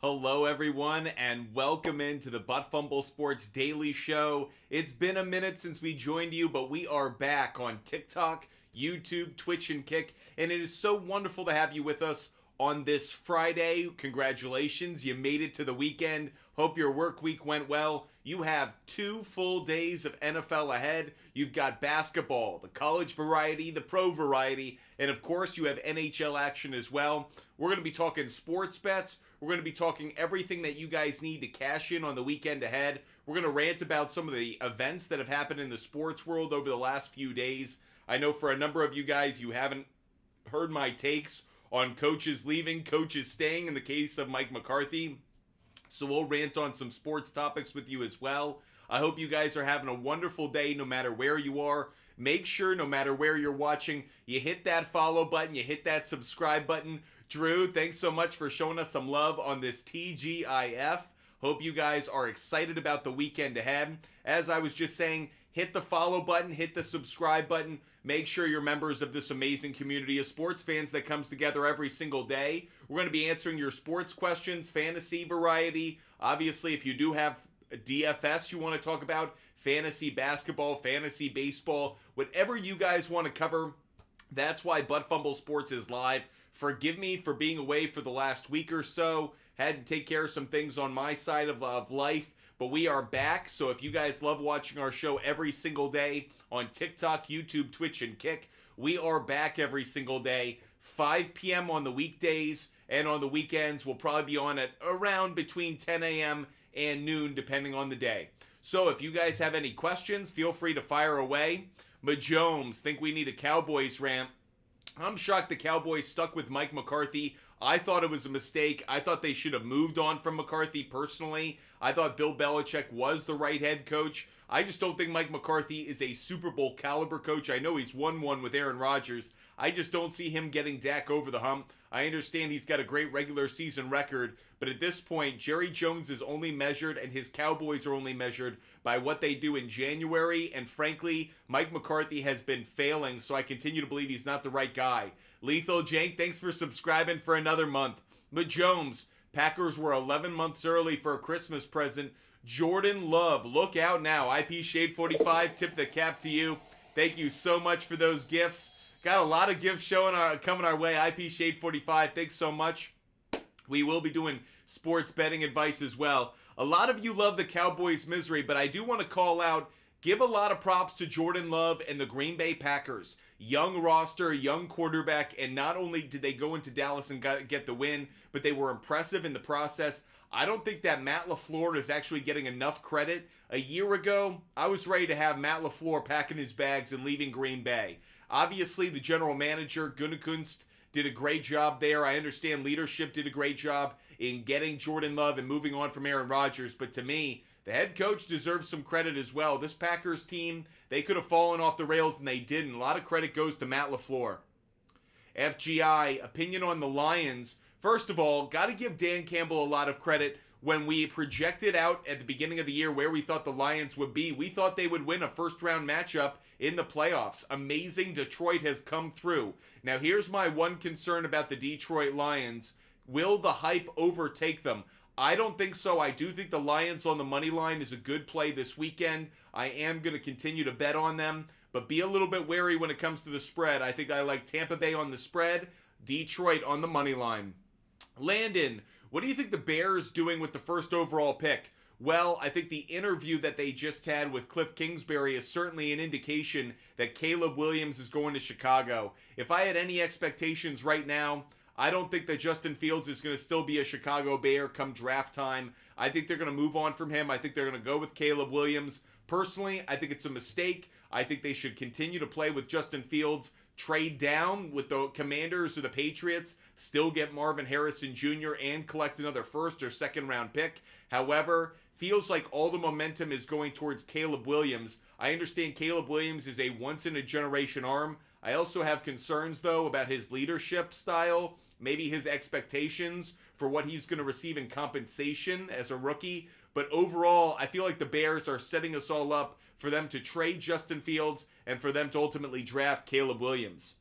Hello, everyone, and welcome into the Butt Fumble Sports Daily Show. It's been a minute since we joined you, but we are back on TikTok, YouTube, Twitch, and Kick, and it is so wonderful to have you with us on this Friday. Congratulations, you made it to the weekend. Hope your work week went well. You have 2 full days of NFL ahead. You've got basketball, the college variety, the pro variety, and of course you have NHL action as well. We're going to be talking sports bets. We're going to be talking everything that you guys need to cash in on the weekend ahead. We're going to rant about some of the events that have happened in the sports world over the last few days. I know for a number of you guys, you haven't heard my takes on coaches leaving, coaches staying in the case of Mike McCarthy. So we'll rant on some sports topics with you as well. I hope you guys are having a wonderful day no matter where you are. Make sure no matter where you're watching, you hit that follow button, you hit that subscribe button. Drew, thanks so much for showing us some love on this TGIF. Hope you guys are excited about the weekend ahead. As I was just saying, hit the follow button, hit the subscribe button. Make sure you're members of this amazing community of sports fans that comes together every single day. We're going to be answering your sports questions, fantasy variety. Obviously, if you do have a DFS you want to talk about, fantasy basketball, fantasy baseball, whatever you guys want to cover, that's why Butt Fumble Sports is live. Forgive me for being away for the last week or so. Had to take care of some things on my side of life, but we are back. So if you guys love watching our show every single day on TikTok, YouTube, Twitch, and Kick, we are back every single day, 5 p.m. on the weekdays, and on the weekends, we'll probably be on at around between 10 a.m. and noon, depending on the day. So if you guys have any questions, feel free to fire away. Majomes, think we need a Cowboys rant. I'm shocked the Cowboys stuck with Mike McCarthy. I thought it was a mistake. I thought they should have moved on from McCarthy personally. I thought Bill Belichick was the right head coach. I just don't think Mike McCarthy is a Super Bowl caliber coach. I know he's won one with Aaron Rodgers. I just don't see him getting Dak over the hump. I understand he's got a great regular season record, but at this point, Jerry Jones is only measured and his Cowboys are only measured by what they do in January, and frankly, Mike McCarthy has been failing, so I continue to believe he's not the right guy. Lethal Jank, thanks for subscribing for another month. But Jones, Packers were 11 months early for a Christmas present. Jordan Love, look out now. IP Shade 45, tip the cap to you. Thank you so much for those gifts. Got a lot of gifts coming our way. IP Shade 45, thanks so much. We will be doing sports betting advice as well. A lot of you love the Cowboys' misery, but I do want to call out, give a lot of props to Jordan Love and the Green Bay Packers. Young roster, young quarterback, and not only did they go into Dallas and get the win, but they were impressive in the process. I don't think that Matt LaFleur is actually getting enough credit. A year ago, I was ready to have Matt LaFleur packing his bags and leaving Green Bay. Obviously, the general manager, Gutekunst, did a great job there. I understand leadership did a great job in getting Jordan Love and moving on from Aaron Rodgers. But to me, the head coach deserves some credit as well. This Packers team, they could have fallen off the rails and they didn't. A lot of credit goes to Matt LaFleur. FGI, opinion on the Lions. First of all, got to give Dan Campbell a lot of credit. When we projected out at the beginning of the year where we thought the Lions would be, we thought they would win a first-round matchup in the playoffs. Amazing Detroit has come through. Now, here's my one concern about the Detroit Lions. Will the hype overtake them? I don't think so. I do think the Lions on the money line is a good play this weekend. I am going to continue to bet on them, but be a little bit wary when it comes to the spread. I think I like Tampa Bay on the spread, Detroit on the money line. Landon, what do you think the Bears doing with the first overall pick? Well, I think the interview that they just had with Cliff Kingsbury is certainly an indication that Caleb Williams is going to Chicago. If I had any expectations right now, I don't think that Justin Fields is going to still be a Chicago Bear come draft time. I think they're going to move on from him. I think they're going to go with Caleb Williams. Personally, I think it's a mistake. I think they should continue to play with Justin Fields, trade down with the Commanders or the Patriots, still get Marvin Harrison Jr. and collect another first or second round pick. However, feels like all the momentum is going towards Caleb Williams. I understand Caleb Williams is a once-in-a-generation arm. I also have concerns, though, about his leadership style, maybe his expectations for what he's going to receive in compensation as a rookie. But overall, I feel like the Bears are setting us all up for them to trade Justin Fields and for them to ultimately draft Caleb Williams.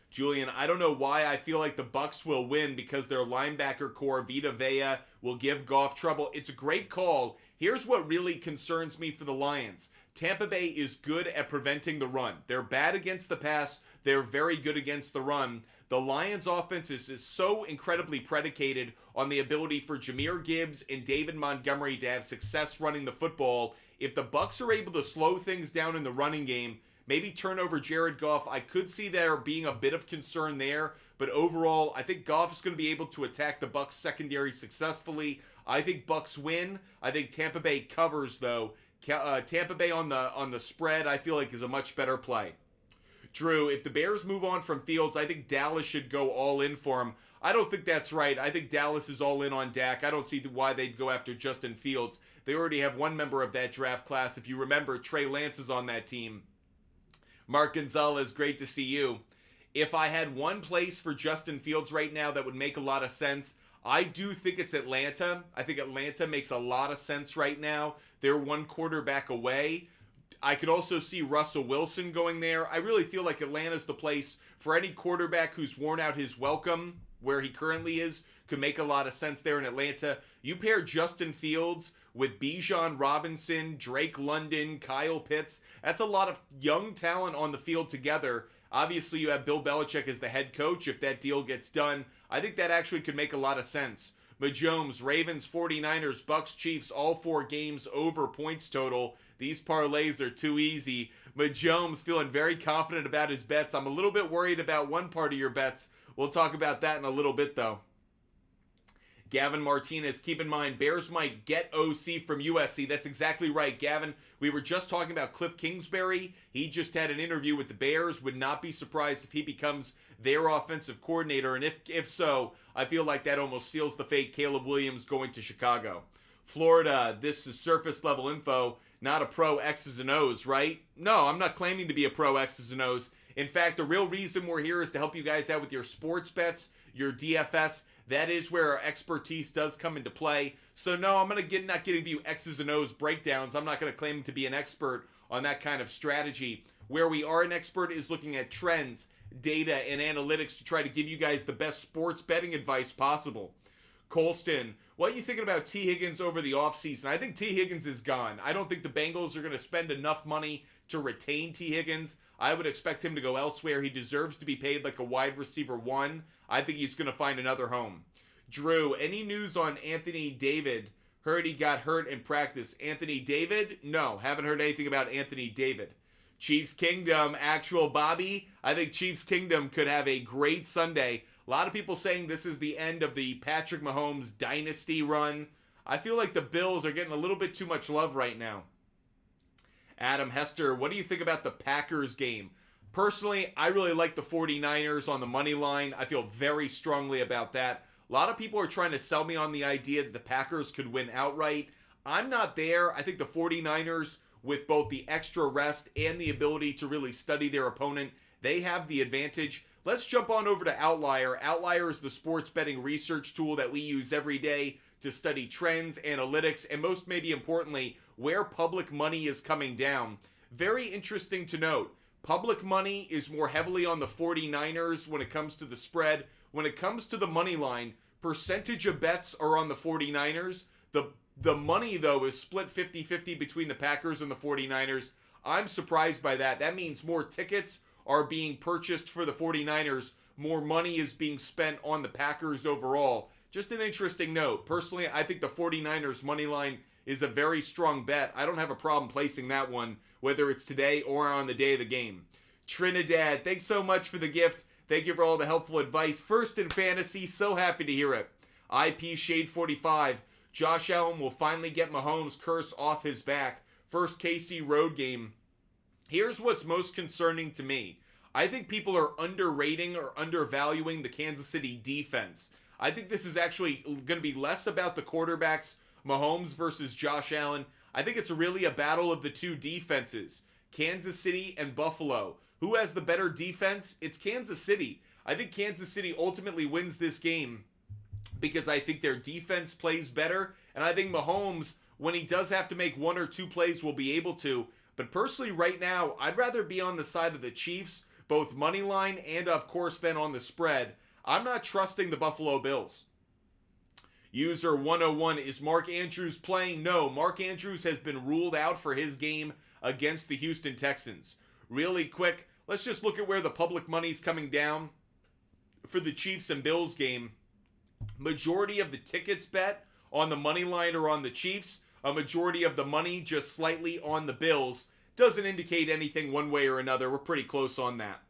Julian, I don't know why I feel like the Bucs will win because their linebacker core, Vita Vea, will give Goff trouble. It's a great call. Here's what really concerns me for the Lions. Tampa Bay is good at preventing the run. They're bad against the pass. They're very good against the run. The Lions' offense is so incredibly predicated on the ability for Jahmyr Gibbs and David Montgomery to have success running the football. If the Bucs are able to slow things down in the running game, maybe turn over Jared Goff, I could see there being a bit of concern there. But overall, I think Goff is going to be able to attack the Bucs secondary successfully. I think Bucs win. I think Tampa Bay covers, though. Tampa Bay on the spread, I feel like, is a much better play. Drew, if the Bears move on from Fields, I think Dallas should go all in for him. I don't think that's right. I think Dallas is all in on Dak. I don't see why they'd go after Justin Fields. They already have one member of that draft class. If you remember, Trey Lance is on that team. Mark Gonzalez, great to see you. If I had one place for Justin Fields right now that would make a lot of sense, I do think it's Atlanta. I think Atlanta makes a lot of sense right now. They're one quarterback away. I could also see Russell Wilson going there. I really feel like Atlanta's the place for any quarterback who's worn out his welcome where he currently is. Could make a lot of sense there in Atlanta. You pair Justin Fields with Bijan Robinson, Drake London, Kyle Pitts. That's a lot of young talent on the field together. Obviously, you have Bill Belichick as the head coach. If that deal gets done, I think that actually could make a lot of sense. Mahomes, Ravens, 49ers, Bucks, Chiefs, all 4 games over points total. These parlays are too easy. Mahomes feeling very confident about his bets. I'm a little bit worried about one part of your bets. We'll talk about that in a little bit, though. Gavin Martinez, keep in mind, Bears might get OC from USC. That's exactly right, Gavin. We were just talking about Cliff Kingsbury. He just had an interview with the Bears. Would not be surprised if he becomes their offensive coordinator. And if so, I feel like that almost seals the fate. Caleb Williams going to Chicago. Florida, this is surface level info, not a pro X's and O's, right? No, I'm not claiming to be a pro X's and O's. In fact, the real reason we're here is to help you guys out with your sports bets, your DFS. That is where our expertise does come into play. So no, I'm not giving you X's and O's breakdowns. I'm not going to claim to be an expert on that kind of strategy. Where we are an expert is looking at trends, data, and analytics to try to give you guys the best sports betting advice possible. Colston, what are you thinking about T. Higgins over the offseason? I think T. Higgins is gone. I don't think the Bengals are going to spend enough money to retain T. Higgins. I would expect him to go elsewhere. He deserves to be paid like a wide receiver 1. I think he's going to find another home. Drew, any news on Anthony David? Heard he got hurt in practice. Anthony David? No, haven't heard anything about Anthony David. Chiefs Kingdom, actual Bobby. I think Chiefs Kingdom could have a great Sunday. A lot of people saying this is the end of the Patrick Mahomes dynasty run. I feel like the Bills are getting a little bit too much love right now. Adam Hester, what do you think about the Packers game? Personally, I really like the 49ers on the money line. I feel very strongly about that. A lot of people are trying to sell me on the idea that the Packers could win outright. I'm not there. I think the 49ers, with both the extra rest and the ability to really study their opponent, they have the advantage. Let's jump on over to Outlier. Outlier is the sports betting research tool that we use every day to study trends, analytics, and most maybe importantly, where public money is coming down. Very interesting to note. Public money is more heavily on the 49ers when it comes to the spread. When it comes to the money line, percentage of bets are on the 49ers. The money, though, is split 50-50 between the Packers and the 49ers. I'm surprised by that. That means more tickets are being purchased for the 49ers. More money is being spent on the Packers overall. Just an interesting note. Personally, I think the 49ers money line is a very strong bet. I don't have a problem placing that one, whether it's today or on the day of the game. Trinidad, thanks so much for the gift. Thank you for all the helpful advice. First in fantasy, so happy to hear it. IP Shade 45. Josh Allen will finally get Mahomes' curse off his back. First KC road game. Here's what's most concerning to me. I think people are underrating or undervaluing the Kansas City defense. I think this is actually going to be less about the quarterbacks, Mahomes versus Josh Allen. I think it's really a battle of the two defenses, Kansas City and Buffalo. Who has the better defense? It's Kansas City. I think Kansas City ultimately wins this game because I think their defense plays better. And I think Mahomes, when he does have to make 1 or 2 plays, will be able to. But personally, right now, I'd rather be on the side of the Chiefs. both money line and, of course, then on the spread. I'm not trusting the Buffalo Bills. User 101, is Mark Andrews playing? No, Mark Andrews has been ruled out for his game against the Houston Texans. Really quick, let's just look at where the public money's coming down for the Chiefs and Bills game. Majority of the tickets bet on the money line or on the Chiefs. A majority of the money just slightly on the Bills. Doesn't indicate anything one way or another. We're pretty close on that.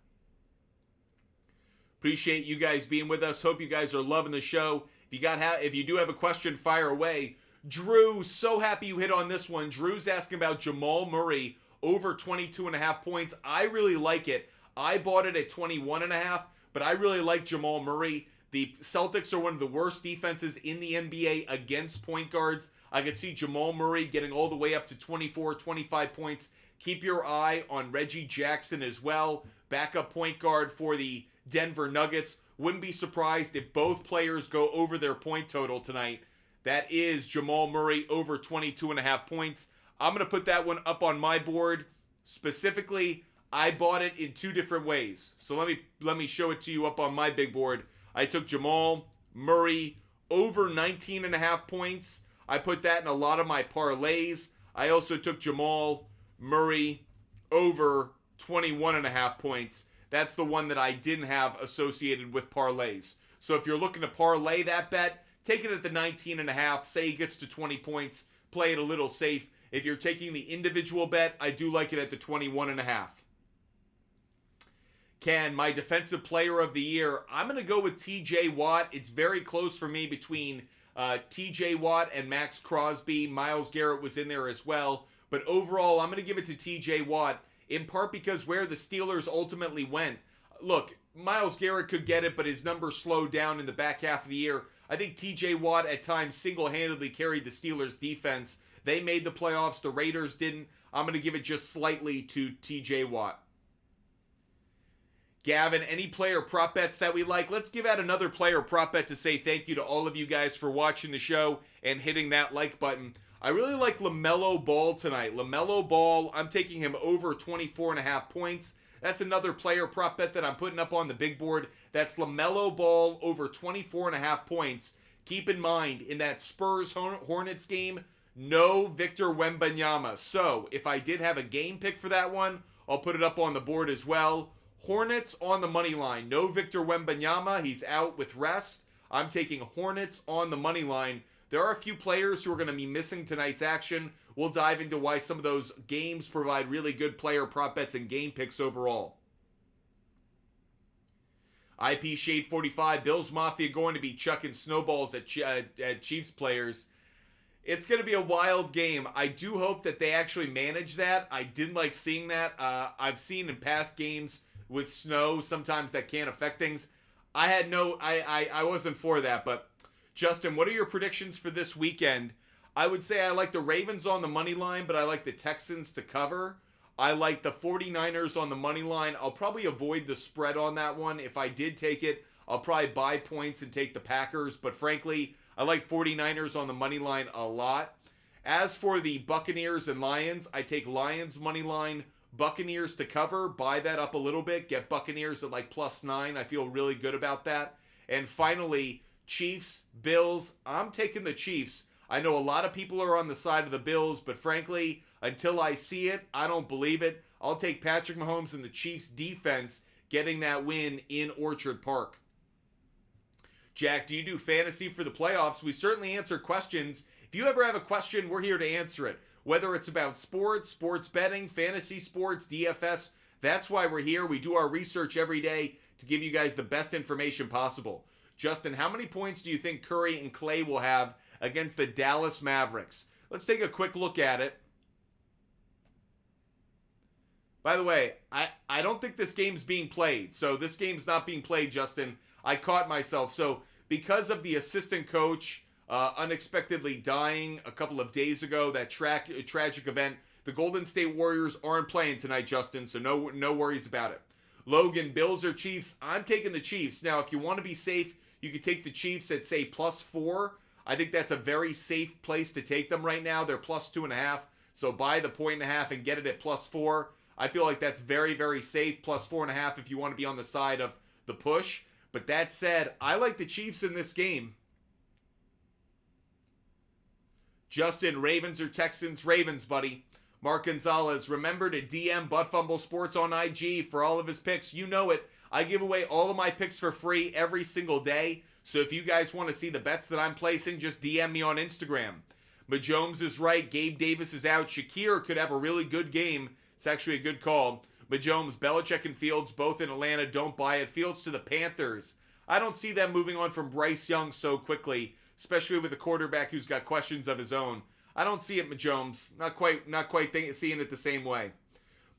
Appreciate you guys being with us. Hope you guys are loving the show. If you do have a question, fire away. Drew, so happy you hit on this one. Drew's asking about Jamal Murray over 22.5 points. I really like it. I bought it at 21.5, but I really like Jamal Murray. The Celtics are one of the worst defenses in the NBA against point guards. I could see Jamal Murray getting all the way up to 24, 25 points. Keep your eye on Reggie Jackson as well. Backup point guard for the Denver Nuggets. Wouldn't be surprised if both players go over their point total tonight. That is Jamal Murray over 22.5 points. I'm going to put that one up on my board. Specifically, I bought it in two different ways. So let me show it to you up on my big board. I took Jamal Murray over 19.5 points. I put that in a lot of my parlays. I also took Jamal Murray over 21.5 points. That's the one that I didn't have associated with parlays. So if you're looking to parlay that bet, take it at the 19.5. Say he gets to 20 points. Play it a little safe. If you're taking the individual bet, I do like it at the 21.5. Ken, my defensive player of the year, I'm going to go with TJ Watt. It's very close for me between TJ Watt and Max Crosby. Myles Garrett was in there as well. But overall, I'm going to give it to TJ Watt, in part because where the Steelers ultimately went. Look, Myles Garrett could get it, but his numbers slowed down in the back half of the year. I think TJ Watt at times single-handedly carried the Steelers' defense. They made the playoffs. The Raiders didn't. I'm going to give it just slightly to TJ Watt. Gavin, any player prop bets that we like? Let's give out another player prop bet to say thank you to all of you guys for watching the show and hitting that like button. I really like LaMelo Ball tonight. LaMelo Ball, I'm taking him over 24.5 points. That's another player prop bet that I'm putting up on the big board. That's LaMelo Ball over 24.5 points. Keep in mind, in that Spurs-Hornets game, no Victor Wembanyama. So, if I did have a game pick for that one, I'll put it up on the board as well. Hornets on the money line. No Victor Wembanyama. He's out with rest. I'm taking Hornets on the money line. There are a few players who are going to be missing tonight's action. We'll dive into why some of those games provide really good player prop bets and game picks overall. IP Shade 45, Bills Mafia going to be chucking snowballs at Chiefs players. It's going to be a wild game. I do hope that they actually manage that. I didn't like seeing that. I've seen in past games with snow, sometimes that can affect things. I wasn't for that, but Justin, what are your predictions for this weekend? I would say I like the Ravens on the money line, but I like the Texans to cover. I like the 49ers on the money line. I'll probably avoid the spread on that one. If I did take it, I'll probably buy points and take the Packers. But frankly, I like 49ers on the money line a lot. As for the Buccaneers and Lions, I take Lions money line, Buccaneers to cover, buy that up a little bit, get Buccaneers at like +9. I feel really good about that. And finally, Chiefs, Bills. I'm taking the Chiefs. I know a lot of people are on the side of the Bills, but frankly, until I see it, I don't believe it. I'll take Patrick Mahomes and the Chiefs defense getting that win in Orchard Park. Jack, do you do fantasy for the playoffs? We certainly answer questions. If you ever have a question, we're here to answer it. Whether it's about sports, sports betting, fantasy sports, DFS, that's why we're here. We do our research every day to give you guys the best information possible. Justin, how many points do you think Curry and Clay will have against the Dallas Mavericks? Let's take a quick look at it. By the way, I don't think this game's being played. So this game's not being played, Justin. I caught myself. So because of the assistant coach unexpectedly dying a couple of days ago, that tragic event, the Golden State Warriors aren't playing tonight, Justin. So no worries about it. Logan, Bills or Chiefs? I'm taking the Chiefs. Now, if you want to be safe, you could take the Chiefs at, say, +4. I think that's a very safe place to take them right now. They're +2.5. So buy the 1.5 and get it at +4. I feel like that's very, very safe. Plus 4.5 if you want to be on the side of the push. But that said, I like the Chiefs in this game. Justin, Ravens or Texans? Ravens, buddy. Mark Gonzalez, remember to DM Butt Fumble Sports on IG for all of his picks. You know it. I give away all of my picks for free every single day. So if you guys want to see the bets that I'm placing, just DM me on Instagram. Majomes is right. Gabe Davis is out. Shakir could have a really good game. It's actually a good call. Majomes, Belichick and Fields both in Atlanta. Don't buy it. Fields to the Panthers. I don't see them moving on from Bryce Young so quickly, especially with a quarterback who's got questions of his own. I don't see it, Majomes. Not quite seeing it the same way.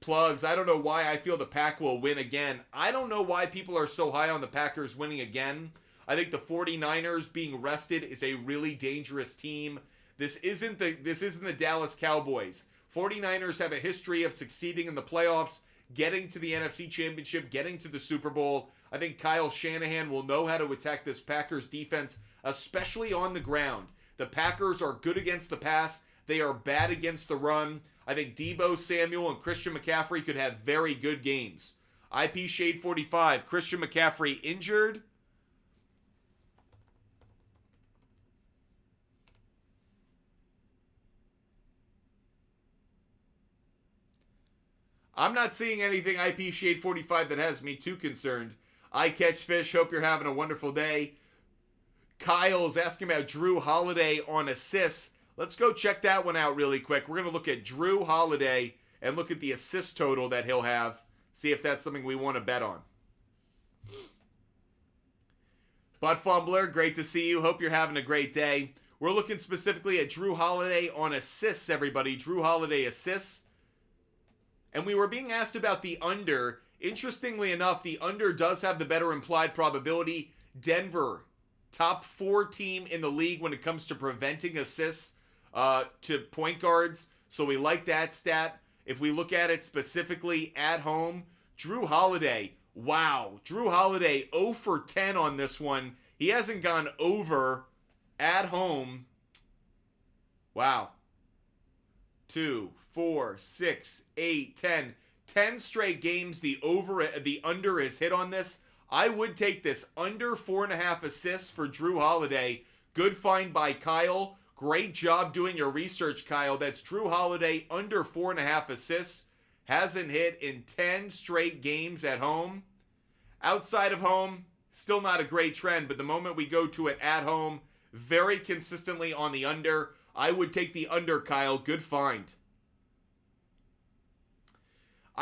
Plugs, I don't know why I feel the Pack will win again. I don't know why people are so high on the Packers winning again. I think the 49ers being rested is a really dangerous team. This isn't the Dallas Cowboys. 49ers have a history of succeeding in the playoffs, getting to the NFC Championship, getting to the Super Bowl. I think Kyle Shanahan will know how to attack this Packers defense, especially on the ground. The Packers are good against the pass. They are bad against the run. I think Deebo Samuel and Christian McCaffrey could have very good games. IP Shade 45, Christian McCaffrey injured. I'm not seeing anything IP Shade 45 that has me too concerned. I catch fish. Hope you're having a wonderful day. Kyle's asking about Drew Holiday on assists. Let's go check that one out really quick. We're going to look at Drew Holiday and look at the assist total that he'll have. See if that's something we want to bet on. Butt Fumbler, great to see you. Hope you're having a great day. We're looking specifically at Drew Holiday on assists, everybody. Drew Holiday assists. And we were being asked about the under. Interestingly enough, the under does have the better implied probability. Denver, top 4 team in the league when it comes to preventing assists to point guards. So we like that stat. If we look at it specifically at home, Drew Holiday, wow. Drew Holiday 0 for 10 on this one. He hasn't gone over at home. Wow. 2, 4, 6, 8, 10. 10 straight games the under is hit on this. I would take this under 4.5 assists for Drew Holiday. Good find by Kyle. Great job doing your research, Kyle. That's Drew Holiday under 4.5 assists. Hasn't hit in 10 straight games at home. Outside of home, still not a great trend, but the moment we go to it at home, very consistently on the under. I would take the under, Kyle. Good find.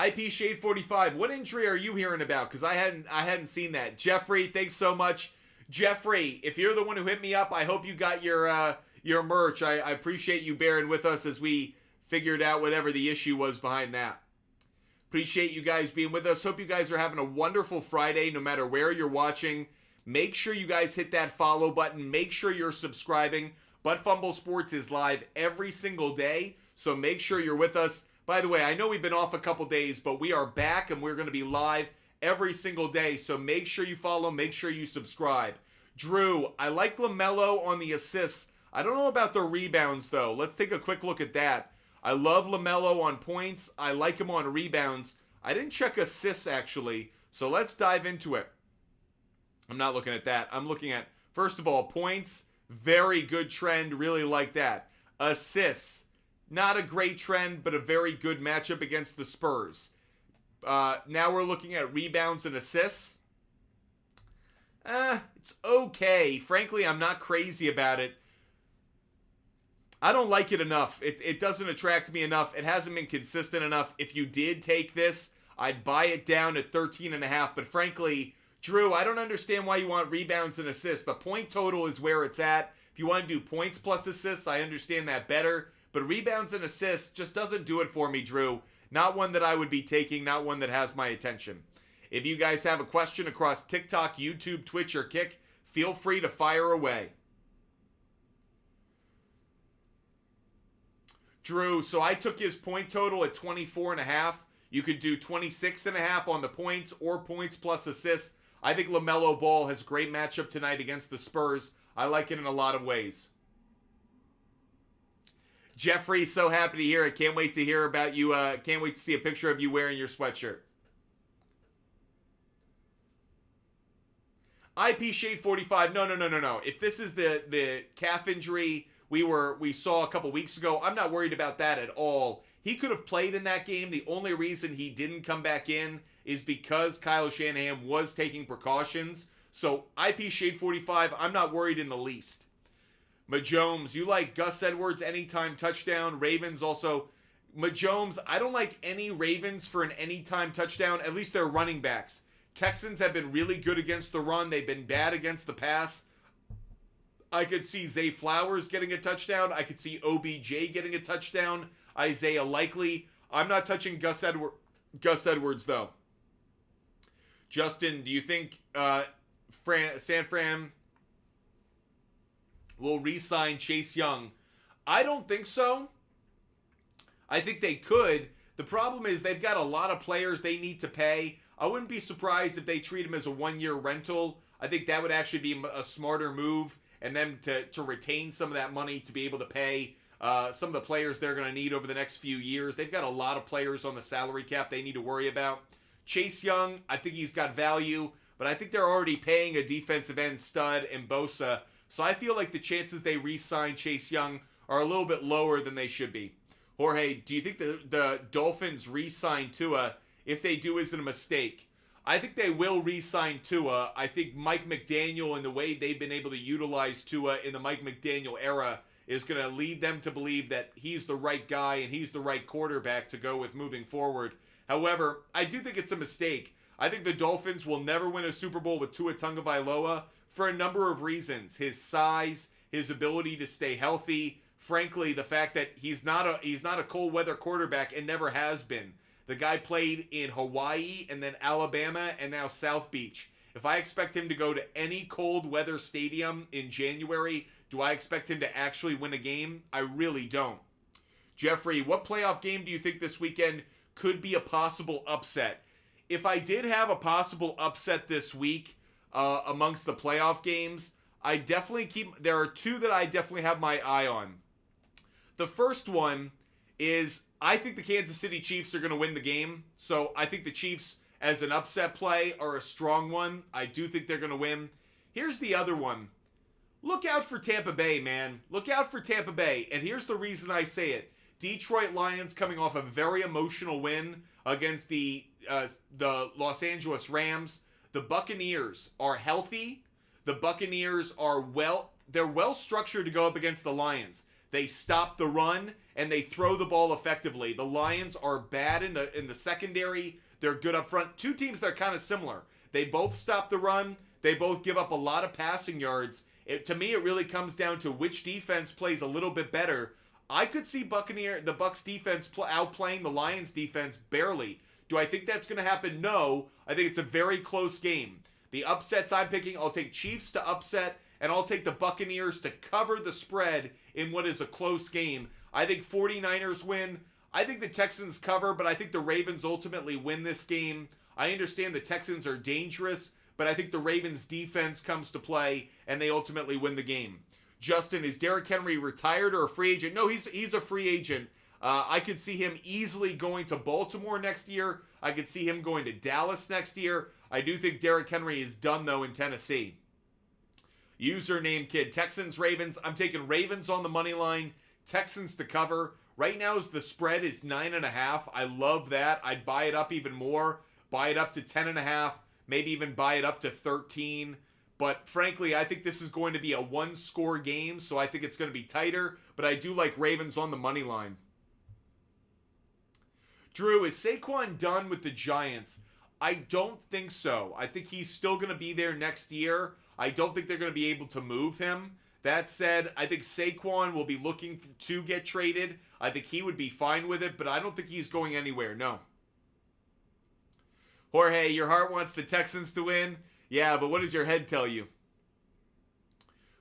IP Shade 45, what injury are you hearing about? Because I hadn't seen that. Jeffrey, thanks so much. Jeffrey, if you're the one who hit me up, I hope you got your merch. I appreciate you bearing with us as we figured out whatever the issue was behind that. Appreciate you guys being with us. Hope you guys are having a wonderful Friday no matter where you're watching. Make sure you guys hit that follow button. Make sure you're subscribing. Butt Fumble Sports is live every single day, so make sure you're with us. By the way, I know we've been off a couple days, but we are back and we're going to be live every single day. So make sure you follow, make sure you subscribe. Drew, I like LaMelo on the assists. I don't know about the rebounds, though. Let's take a quick look at that. I love LaMelo on points. I like him on rebounds. I didn't check assists, actually. So let's dive into it. I'm not looking at that. I'm looking at, first of all, points. Very good trend. Really like that. Assists. Not a great trend, but a very good matchup against the Spurs. Now we're looking at rebounds and assists. It's okay. Frankly, I'm not crazy about it. I don't like it enough. It doesn't attract me enough. It hasn't been consistent enough. If you did take this, I'd buy it down at 13.5. But frankly, Drew, I don't understand why you want rebounds and assists. The point total is where it's at. If you want to do points plus assists, I understand that better. But rebounds and assists just doesn't do it for me, Drew. Not one that I would be taking, not one that has my attention. If you guys have a question across TikTok, YouTube, Twitch, or Kick, feel free to fire away. Drew, so I took his point total at 24.5. You could do 26.5 on the points or points plus assists. I think LaMelo Ball has a great matchup tonight against the Spurs. I like it in a lot of ways. Jeffrey, so happy to hear it. Can't wait to hear about you. Can't wait to see a picture of you wearing your sweatshirt. IP Shade 45. No. If this is the calf injury we saw a couple weeks ago, I'm not worried about that at all. He could have played in that game. The only reason he didn't come back in is because Kyle Shanahan was taking precautions. So IP Shade 45, I'm not worried in the least. Majomes, you like Gus Edwards anytime touchdown. Ravens also. Majomes, I don't like any Ravens for an anytime touchdown. At least they're running backs. Texans have been really good against the run. They've been bad against the pass. I could see Zay Flowers getting a touchdown. I could see OBJ getting a touchdown. Isaiah Likely. I'm not touching Gus Edwards, though. Justin, do you think San Fran will re-sign Chase Young? I don't think so. I think they could. The problem is they've got a lot of players they need to pay. I wouldn't be surprised if they treat him as a one-year rental. I think that would actually be a smarter move, and them to retain some of that money to be able to pay some of the players they're going to need over the next few years. They've got a lot of players on the salary cap they need to worry about. Chase Young, I think he's got value, but I think they're already paying a defensive end stud in Bosa. So I feel like the chances they re-sign Chase Young are a little bit lower than they should be. Jorge, do you think the Dolphins re-sign Tua? If they do, is it a mistake? I think they will re-sign Tua. I think Mike McDaniel and the way they've been able to utilize Tua in the Mike McDaniel era is going to lead them to believe that he's the right guy and he's the right quarterback to go with moving forward. However, I do think it's a mistake. I think the Dolphins will never win a Super Bowl with Tua Tagovailoa for a number of reasons. His size, his ability to stay healthy, frankly, the fact that he's not a cold weather quarterback and never has been. The guy played in Hawaii and then Alabama and now South Beach. If I expect him to go to any cold weather stadium in January, do I expect him to actually win a game? I really don't. Jeffrey, what playoff game do you think this weekend could be a possible upset? If I did have a possible upset this week amongst the playoff games, there are two that I definitely have my eye on. The first one is I think the Kansas City Chiefs are going to win the game. So I think the Chiefs as an upset play are a strong one. I do think they're going to win. Here's the other one. Look out for Tampa Bay, man. Look out for Tampa Bay. And here's the reason I say it. Detroit Lions coming off a very emotional win against the Los Angeles Rams. The Buccaneers are healthy. The Buccaneers are they're well structured to go up against the Lions. They stop the run and they throw the ball effectively. The Lions are bad in the secondary. They're good up front. Two teams that are kind of similar. They both stop the run. They both give up a lot of passing yards. To me, it really comes down to which defense plays a little bit better. I could see the Bucs defense outplaying the Lions defense barely. Do I think that's going to happen? No. I think it's a very close game. The upsets I'm picking, I'll take Chiefs to upset, and I'll take the Buccaneers to cover the spread in what is a close game. I think 49ers win. I think the Texans cover, but I think the Ravens ultimately win this game. I understand the Texans are dangerous, but I think the Ravens defense comes to play, and they ultimately win the game. Justin, is Derrick Henry retired or a free agent? No, he's a free agent. I could see him easily going to Baltimore next year. I could see him going to Dallas next year. I do think Derrick Henry is done, though, in Tennessee. Username Kid. Texans, Ravens. I'm taking Ravens on the money line. Texans to cover. Right now, the spread is 9.5. I love that. I'd buy it up even more. Buy it up to 10.5. Maybe even buy it up to 13. But frankly, I think this is going to be a one-score game, so I think it's going to be tighter. But I do like Ravens on the money line. Drew, is Saquon done with the Giants? I don't think so. I think he's still going to be there next year. I don't think they're going to be able to move him. That said, I think Saquon will be looking to get traded. I think he would be fine with it, but I don't think he's going anywhere, no. Jorge, your heart wants the Texans to win? Yeah, but what does your head tell you?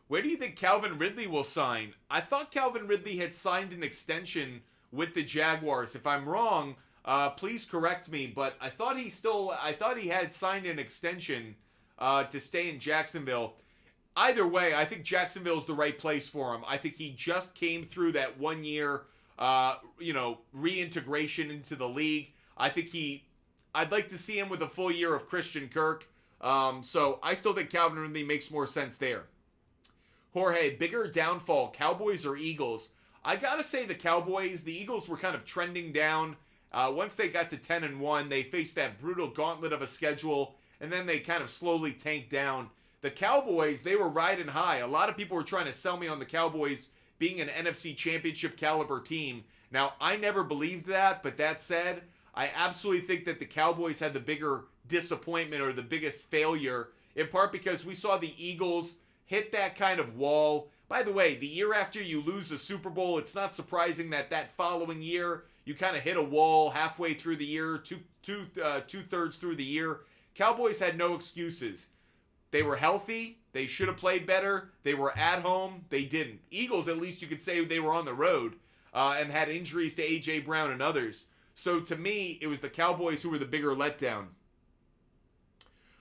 Where do you think Calvin Ridley will sign? I thought Calvin Ridley had signed an extension with the Jaguars. If I'm wrong, please correct me, but I thought he had signed an extension to stay in Jacksonville. either way, I think Jacksonville's the right place for him. I think he just came through that 1 year, reintegration into the league. I'd like to see him with a full year of Christian Kirk. So I still think Calvin Ridley makes more sense there. Jorge, bigger downfall, Cowboys or Eagles? I gotta say the Cowboys. The Eagles were kind of trending down. Once they got to 10-1, they faced that brutal gauntlet of a schedule, and then they kind of slowly tanked down. The Cowboys, they were riding high. A lot of people were trying to sell me on the Cowboys being an NFC Championship caliber team. Now, I never believed that, but that said, I absolutely think that the Cowboys had the bigger disappointment or the biggest failure, in part because we saw the Eagles hit that kind of wall. By the way, the year after you lose a Super Bowl, it's not surprising that following year, you kind of hit a wall halfway through the year, two-thirds through the year. Cowboys had no excuses. They were healthy. They should have played better. They were at home. They didn't. Eagles, at least you could say they were on the road and had injuries to A.J. Brown and others. So to me, it was the Cowboys who were the bigger letdown.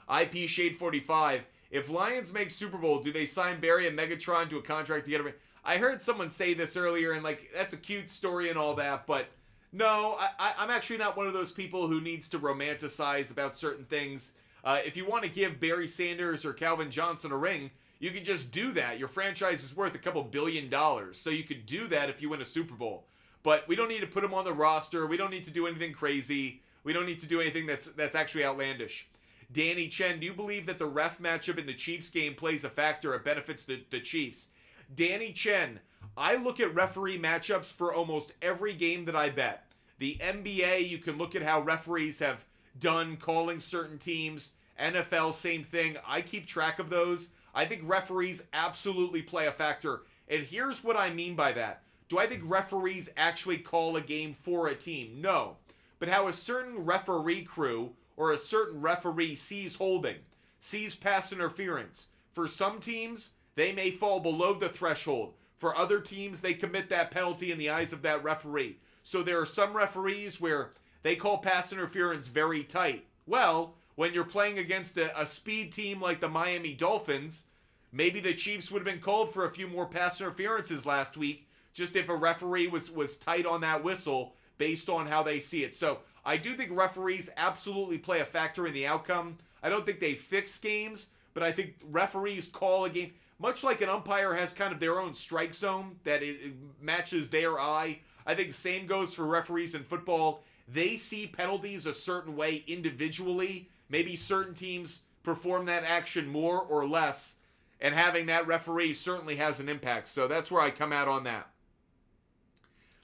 IP Shade 45. If Lions make Super Bowl, do they sign Barry and Megatron to a contract together? I heard someone say this earlier, and that's a cute story and all that, but no, I'm actually not one of those people who needs to romanticize about certain things. If you want to give Barry Sanders or Calvin Johnson a ring, you can just do that. Your franchise is worth a couple $1 billion, so you could do that if you win a Super Bowl. But we don't need to put them on the roster. We don't need to do anything crazy. We don't need to do anything that's actually outlandish. Danny Chen, do you believe that the ref matchup in the Chiefs game plays a factor or benefits the Chiefs? Danny Chen, I look at referee matchups for almost every game that I bet. The NBA, you can look at how referees have done calling certain teams. NFL, same thing. I keep track of those. I think referees absolutely play a factor. And here's what I mean by that. Do I think referees actually call a game for a team? No. But how a certain referee crew or a certain referee sees holding, sees pass interference. For some teams, they may fall below the threshold. For other teams, they commit that penalty in the eyes of that referee. So there are some referees where they call pass interference very tight. Well, when you're playing against a speed team like the Miami Dolphins, maybe the Chiefs would have been called for a few more pass interferences last week, just if a referee was tight on that whistle based on how they see it. So I do think referees absolutely play a factor in the outcome. I don't think they fix games, but I think referees call a game. Much like an umpire has kind of their own strike zone that it matches their eye, I think the same goes for referees in football. They see penalties a certain way individually. Maybe certain teams perform that action more or less, and having that referee certainly has an impact. So that's where I come out on that.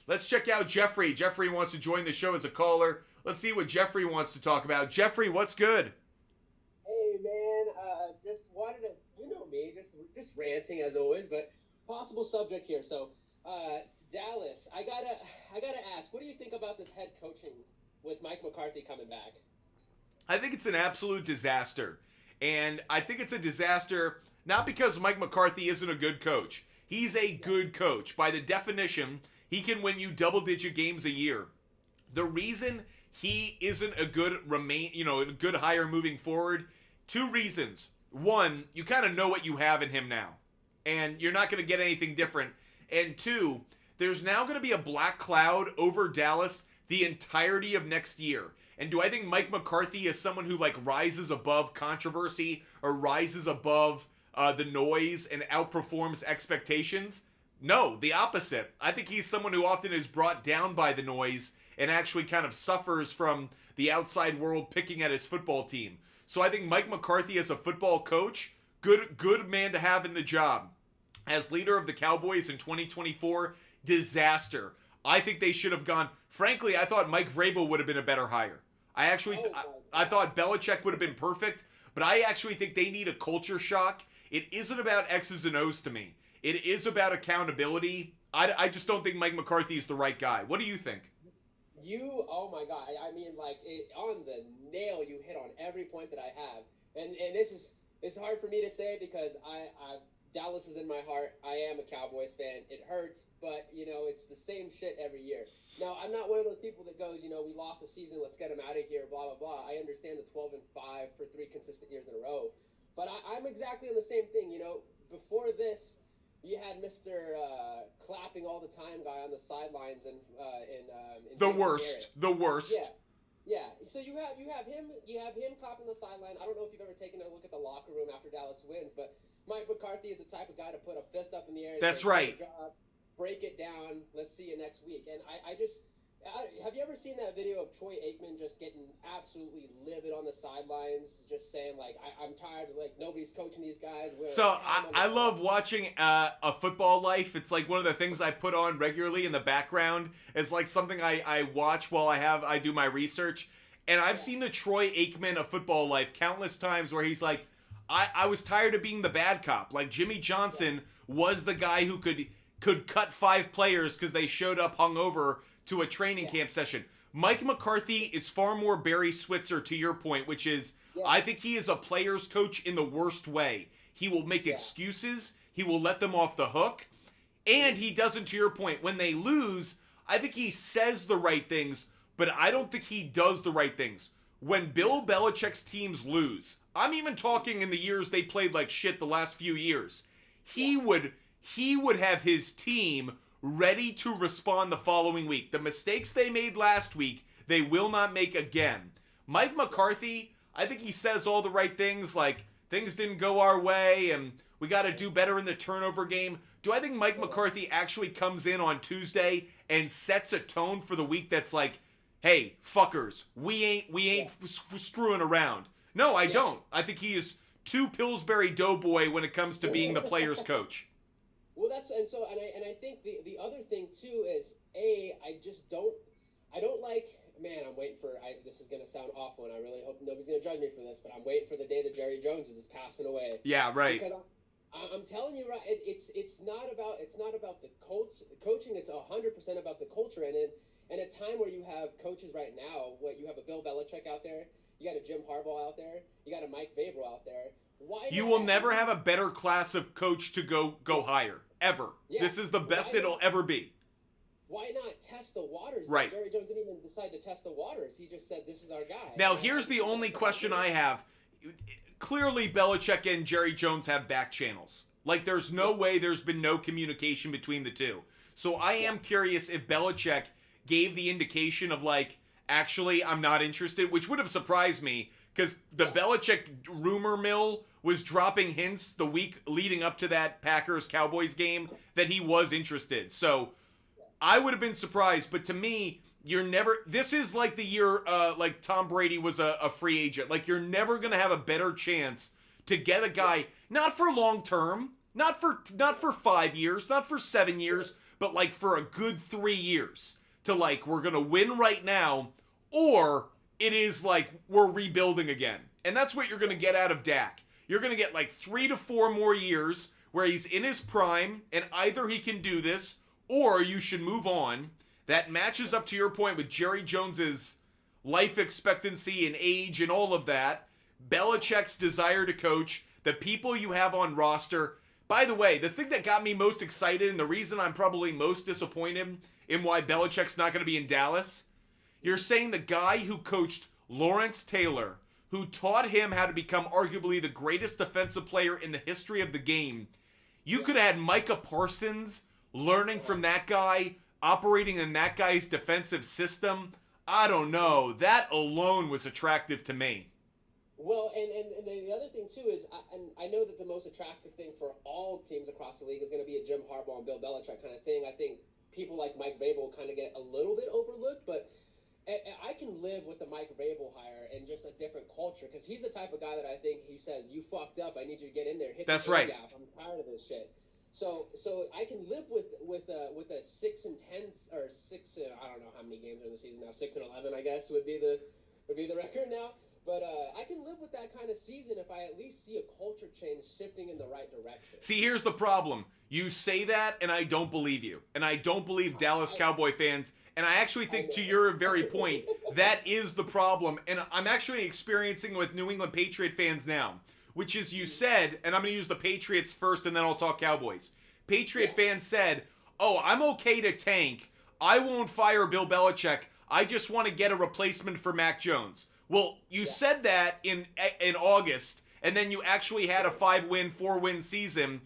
Let's check out Jeffrey. Jeffrey wants to join the show as a caller. Let's see what Jeffrey wants to talk about. Jeffrey, what's good? Hey, man. Just wanted to, me, just ranting as always, but possible subject here. So, Dallas, I gotta ask, what do you think about this head coaching with Mike McCarthy coming back? I think it's an absolute disaster. And I think it's a disaster not because Mike McCarthy isn't a good coach. He's a good coach. By the definition, he can win you double-digit games a year. The reason he isn't a good a good hire moving forward, two reasons. One, you kind of know what you have in him now, and you're not going to get anything different. And two, there's now going to be a black cloud over Dallas the entirety of next year. And do I think Mike McCarthy is someone who rises above controversy or rises above the noise and outperforms expectations? No, the opposite. I think he's someone who often is brought down by the noise and actually kind of suffers from the outside world picking at his football team. So I think Mike McCarthy as a football coach, good man to have in the job. As leader of the Cowboys in 2024, disaster. I think they should have gone. Frankly, I thought Mike Vrabel would have been a better hire. I thought Belichick would have been perfect, but I actually think they need a culture shock. It isn't about X's and O's to me. It is about accountability. I just don't think Mike McCarthy is the right guy. What do you think? Oh my God. I mean, on the nail, you hit on every point that I have. And it's hard for me to say because Dallas is in my heart. I am a Cowboys fan. It hurts, but, it's the same shit every year. Now, I'm not one of those people that goes, we lost a season, let's get them out of here, blah, blah, blah. I understand the 12-5 for 3 consistent years in a row. But I'm exactly on the same thing, before this, you had Mr. Clapping all the time guy on the sidelines and in The Jason worst. Garrett. The worst. Yeah. Yeah, so you have him clapping the sideline. I don't know if you've ever taken a look at the locker room after Dallas wins, but Mike McCarthy is the type of guy to put a fist up in the air. That's right. Break it down. Let's see you next week. And have you ever seen that video of Troy Aikman just getting absolutely livid on the sidelines, just saying like, I'm tired of like nobody's coaching these guys. So I love watching a football life. It's like one of the things I put on regularly in the background. It's like something I watch while I do my research. And I've seen the Troy Aikman of football life countless times where he's like, I was tired of being the bad cop. Like Jimmy Johnson was the guy who could cut 5 players because they showed up hungover to a training camp session. Mike McCarthy is far more Barry Switzer, to your point, which is I think he is a player's coach in the worst way. He will make excuses. He will let them off the hook. And he doesn't, to your point, when they lose, I think he says the right things, but I don't think he does the right things. When Bill Belichick's teams lose, I'm even talking in the years they played like shit the last few years, he would have his team ready to respond the following week. The mistakes they made last week, they will not make again. Mike McCarthy, I think he says all the right things, like things didn't go our way and we got to do better in the turnover game. Do I think Mike McCarthy actually comes in on Tuesday and sets a tone for the week that's like, hey, fuckers, we ain't screwing around? No, I don't. I think he is too Pillsbury Doughboy when it comes to being the player's coach. Well, and I think the other thing too is I don't like. Man, I'm waiting for. This is gonna sound awful, and I really hope nobody's gonna judge me for this, but I'm waiting for the day that Jerry Jones is passing away. Yeah, right. Because I'm telling you, right? It's not about the coaching. It's 100% about the culture, and in a time where you have coaches right now, you have a Bill Belichick out there, you got a Jim Harbaugh out there, you got a Mike Vrabel out there. You will never have a better class of coach to go higher, ever. Yeah. This is the best it'll ever be. Why not test the waters? Right. Jerry Jones didn't even decide to test the waters. He just said, this is our guy. Now, here's the only question I have. Clearly, Belichick and Jerry Jones have back channels. Like, there's no way there's been no communication between the two. So I am curious if Belichick gave the indication of, like, actually, I'm not interested, which would have surprised me, because the Belichick rumor mill was dropping hints the week leading up to that Packers-Cowboys game that he was interested. So I would have been surprised, but to me, this is like the year like Tom Brady was a free agent. Like, you're never going to have a better chance to get a guy, not for long term, not for 5 years, not for 7 years, but like for a good 3 years to like, we're going to win right now, or it is like we're rebuilding again. And that's what you're going to get out of Dak. You're going to get like 3 to 4 more years where he's in his prime, and either he can do this or you should move on. That matches up to your point with Jerry Jones's life expectancy and age and all of that. Belichick's desire to coach, the people you have on roster. By the way, the thing that got me most excited and the reason I'm probably most disappointed in why Belichick's not going to be in Dallas, you're saying the guy who coached Lawrence Taylor, who taught him how to become arguably the greatest defensive player in the history of the game, you could have had Micah Parsons learning from that guy, operating in that guy's defensive system. I don't know. That alone was attractive to me. Well, and the other thing, too, is I know that the most attractive thing for all teams across the league is going to be a Jim Harbaugh and Bill Belichick kind of thing. I think people like Mike Vrabel kind of get a little bit overlooked, but I can live with the Mike Vrabel hire and just a different culture, because he's the type of guy that I think he says, you fucked up, I need you to get in there, hit That's the right. gap. I'm tired of this shit. So I can live with a 6-10 or 6. I don't know how many games are in the season now. 6-11, I guess, would be the record now. But I can live with that kind of season if I at least see a culture change shifting in the right direction. See, here's the problem. You say that, and I don't believe you. And I don't believe Dallas Cowboy fans. And I actually think, to your very point, that is the problem. And I'm actually experiencing with New England Patriot fans now, which is you said, and I'm going to use the Patriots first, and then I'll talk Cowboys. Patriot fans said, oh, I'm okay to tank. I won't fire Bill Belichick. I just want to get a replacement for Mac Jones. Well, you said that in August, and then you actually had a 5-win, 4-win season.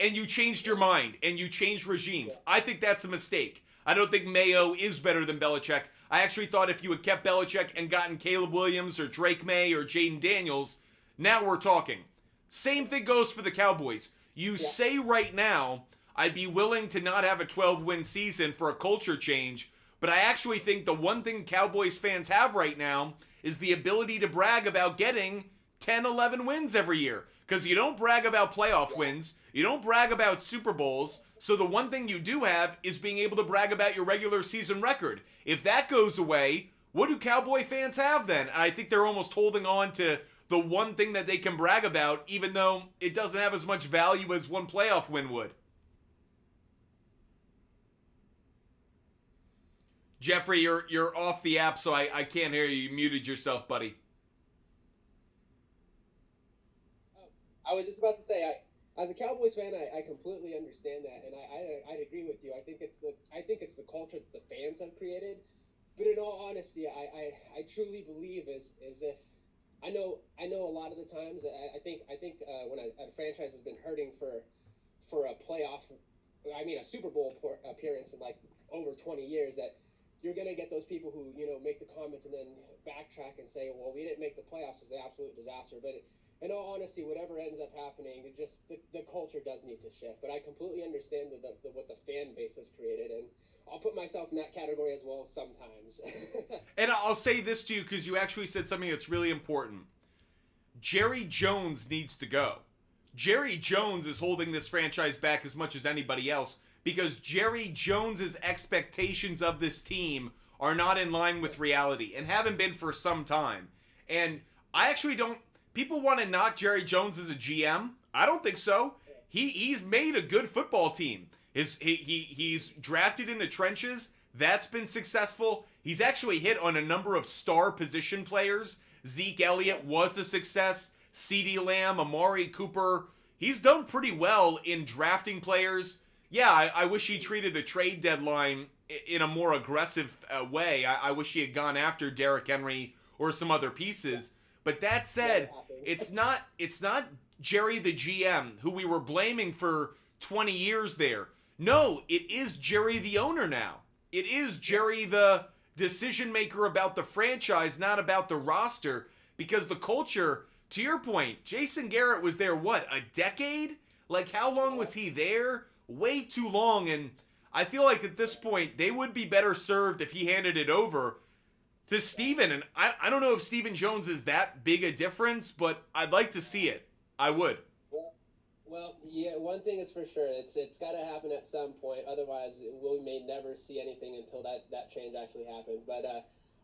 and you changed your mind and you changed regimes. I think that's a mistake. I don't think Mayo is better than Belichick. I actually thought if you had kept Belichick and gotten Caleb Williams or Drake May or Jaden Daniels, now we're talking. Same thing goes for the Cowboys. You say right now, I'd be willing to not have a 12-win season for a culture change, but I actually think the one thing Cowboys fans have right now is the ability to brag about getting 10, 11 wins every year. Because you don't brag about playoff wins, you don't brag about Super Bowls, so the one thing you do have is being able to brag about your regular season record. If that goes away, what do Cowboy fans have then? And I think they're almost holding on to the one thing that they can brag about, even though it doesn't have as much value as one playoff win would. Jeffrey, you're off the app, so I can't hear you. You muted yourself, buddy. I was just about to say, as a Cowboys fan, I completely understand that, and I'd agree with you. I think it's the culture that the fans have created. But in all honesty, I truly believe is if I know a lot of the times I think when a franchise has been hurting for a playoff, a Super Bowl appearance in like over 20 years, that you're gonna get those people who make the comments and then backtrack and say, well, we didn't make the playoffs, it's an absolute disaster. But in all honesty, whatever ends up happening, the culture does need to shift. But I completely understand what the fan base has created, and I'll put myself in that category as well sometimes. And I'll say this to you because you actually said something that's really important. Jerry Jones needs to go. Jerry Jones is holding this franchise back as much as anybody else because Jerry Jones's expectations of this team are not in line with reality and haven't been for some time. And I actually don't. People want to knock Jerry Jones as a GM. I don't think so. He's made a good football team. He's drafted in the trenches. That's been successful. He's actually hit on a number of star position players. Zeke Elliott was a success. CeeDee Lamb, Amari Cooper. He's done pretty well in drafting players. Yeah, I wish he treated the trade deadline in a more aggressive way. I wish he had gone after Derrick Henry or some other pieces. But that said, it's not Jerry the GM, who we were blaming for 20 years there. No, it is Jerry the owner now. It is Jerry the decision maker about the franchise, not about the roster. Because the culture, to your point, Jason Garrett was there, what, a decade? Like, how long was he there? Way too long. And I feel like at this point, they would be better served if he handed it over to Steven. And I don't know if Steven Jones is that big a difference, but I'd like to see it. I would. Well, yeah, one thing is for sure. It's got to happen at some point. Otherwise, we may never see anything until that change actually happens. But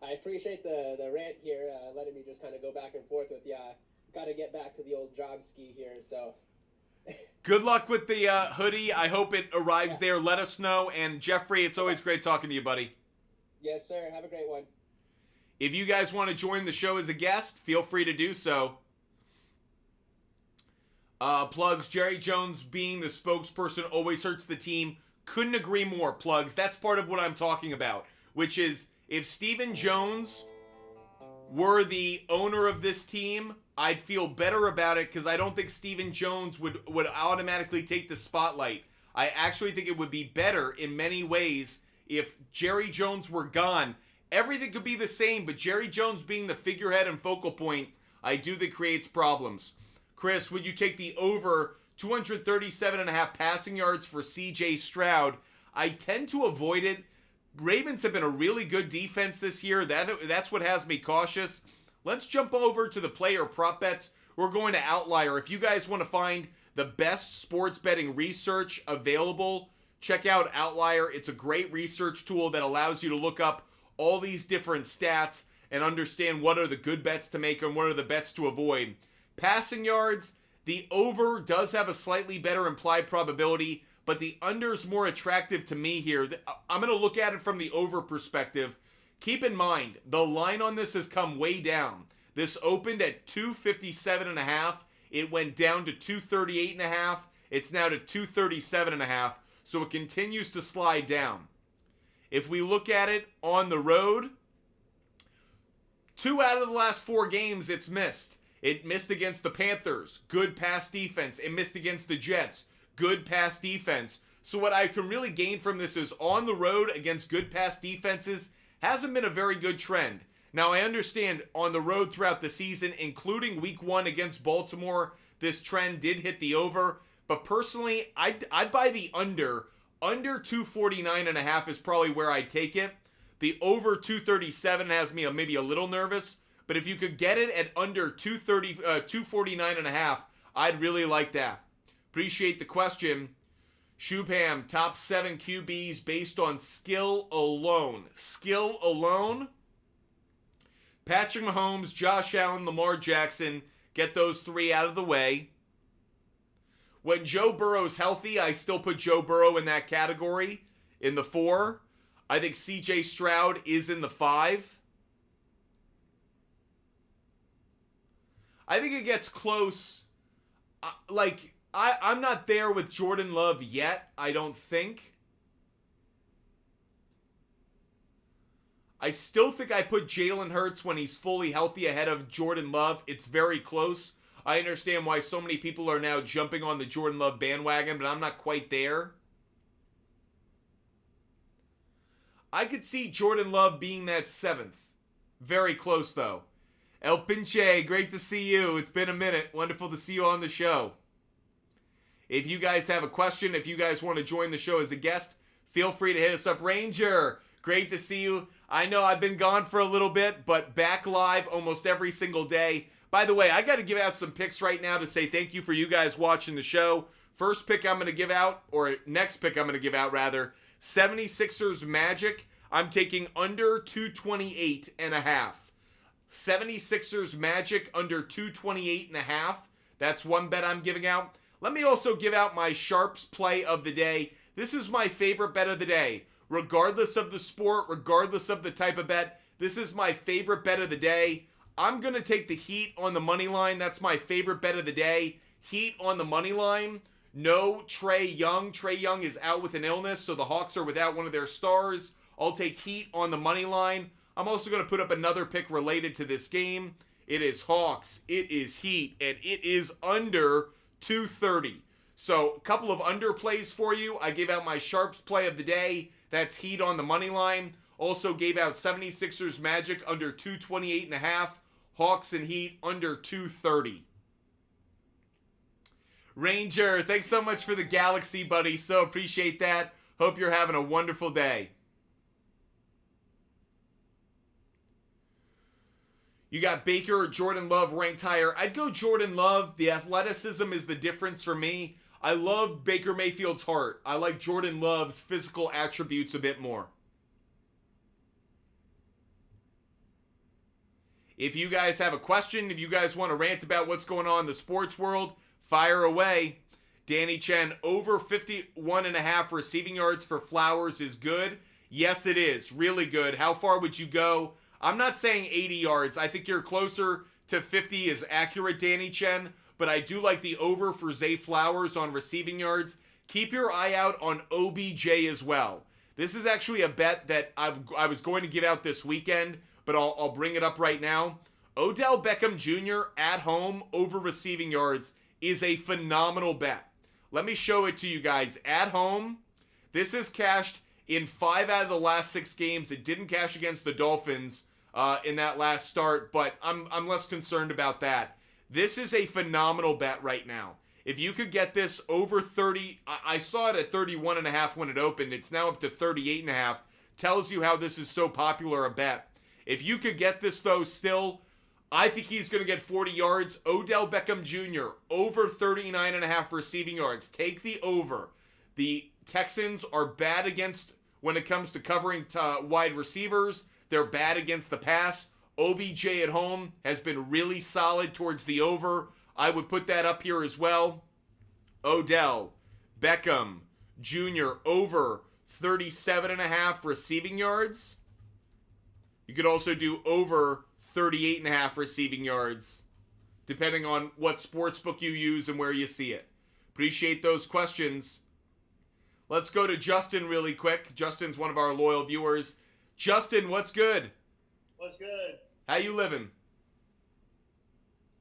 I appreciate the rant here, letting me just kind of go back and forth with you. Got to get back to the old job ski here, so. Good luck with the hoodie. I hope it arrives there. Let us know. And Jeffrey, it's always great talking to you, buddy. Yes, sir. Have a great one. If you guys want to join the show as a guest, feel free to do so. Plugs, Jerry Jones being the spokesperson always hurts the team. Couldn't agree more, Plugs. That's part of what I'm talking about, which is if Steven Jones were the owner of this team, I'd feel better about it because I don't think Steven Jones would automatically take the spotlight. I actually think it would be better in many ways if Jerry Jones were gone. Everything could be the same, but Jerry Jones being the figurehead and focal point, I do think creates problems. Chris, would you take the over 237.5 passing yards for C.J. Stroud? I tend to avoid it. Ravens have been a really good defense this year. That's what has me cautious. Let's jump over to the player prop bets. We're going to Outlier. If you guys want to find the best sports betting research available, check out Outlier. It's a great research tool that allows you to look up all these different stats and understand what are the good bets to make and what are the bets to avoid. Passing yards, the over does have a slightly better implied probability, but the under is more attractive to me here. I'm going to look at it from the over perspective. Keep in mind, the line on this has come way down. This opened at 257.5. It went down to 238.5. It's now to 237.5. So it continues to slide down. If we look at it on the road, 2 out of the last 4 games it's missed. It missed against the Panthers. Good pass defense. It missed against the Jets. good pass defense. So what I can really gain from this is on the road against good pass defenses hasn't been a very good trend. Now, I understand on the road throughout the season, including week 1 against Baltimore, this trend did hit the over. But personally, I'd buy the under. Under 249.5 is probably where I'd take it. The over 237 has me maybe a little nervous. But if you could get it at under 249.5, I'd really like that. Appreciate the question. Shubham, top 7 QBs based on skill alone. Skill alone? Patrick Mahomes, Josh Allen, Lamar Jackson. Get those 3 out of the way. When Joe Burrow's healthy, I still put Joe Burrow in that category in the 4. I think CJ Stroud is in the 5. I think it gets close. I'm not there with Jordan Love yet, I don't think. I still think I put Jalen Hurts when he's fully healthy ahead of Jordan Love. It's very close. I understand why so many people are now jumping on the Jordan Love bandwagon, but I'm not quite there. I could see Jordan Love being that 7th. Very close, though. El Pinche, great to see you. It's been a minute. Wonderful to see you on the show. If you guys have a question, if you guys want to join the show as a guest, feel free to hit us up. Ranger, great to see you. I know I've been gone for a little bit, but back live almost every single day. By the way, I got to give out some picks right now to say thank you for you guys watching the show. First pick I'm going to give out, or next pick I'm going to give out rather, 76ers Magic. I'm taking under 228.5. 76ers Magic under 228.5. That's one bet I'm giving out. Let me also give out my Sharps play of the day. This is my favorite bet of the day. Regardless of the sport, regardless of the type of bet, this is my favorite bet of the day. I'm going to take the Heat on the money line. That's my favorite bet of the day. Heat on the money line. No Trae Young. Trae Young is out with an illness, so the Hawks are without one of their stars. I'll take Heat on the money line. I'm also going to put up another pick related to this game. It is Hawks. It is Heat. And it is under 230. So a couple of underplays for you. I gave out my Sharps play of the day. That's Heat on the money line. Also gave out 76ers Magic under 228.5. Hawks and Heat under 230. Ranger, thanks so much for the Galaxy, buddy. So appreciate that. Hope you're having a wonderful day. You got Baker or Jordan Love ranked higher. I'd go Jordan Love. The athleticism is the difference for me. I love Baker Mayfield's heart. I like Jordan Love's physical attributes a bit more. If you guys have a question, if you guys want to rant about what's going on in the sports world, fire away. Danny Chen, over 51.5 receiving yards for Flowers is good. Yes, it is. Really good. How far would you go? I'm not saying 80 yards. I think you're closer to 50 is accurate, Danny Chen. But I do like the over for Zay Flowers on receiving yards. Keep your eye out on OBJ as well. This is actually a bet that I was going to give out this weekend, but I'll bring it up right now. Odell Beckham Jr. at home over receiving yards is a phenomenal bet. Let me show it to you guys. At home, this is cashed in 5 out of the last 6 games. It didn't cash against the Dolphins in that last start, but I'm less concerned about that. This is a phenomenal bet right now. If you could get this over 30, I saw it at 31.5 when it opened. It's now up to 38.5. Tells you how this is so popular a bet. If you could get this, though, still, I think he's going to get 40 yards. Odell Beckham Jr., over 39.5 receiving yards. Take the over. The Texans are bad against, when it comes to covering wide receivers, they're bad against the pass. OBJ at home has been really solid towards the over. I would put that up here as well. Odell Beckham Jr. over 37.5 receiving yards. You could also do over 38.5 receiving yards, depending on what sportsbook you use and where you see it. Appreciate those questions. Let's go to Justin really quick. Justin's one of our loyal viewers. Justin, what's good? What's good? How you living?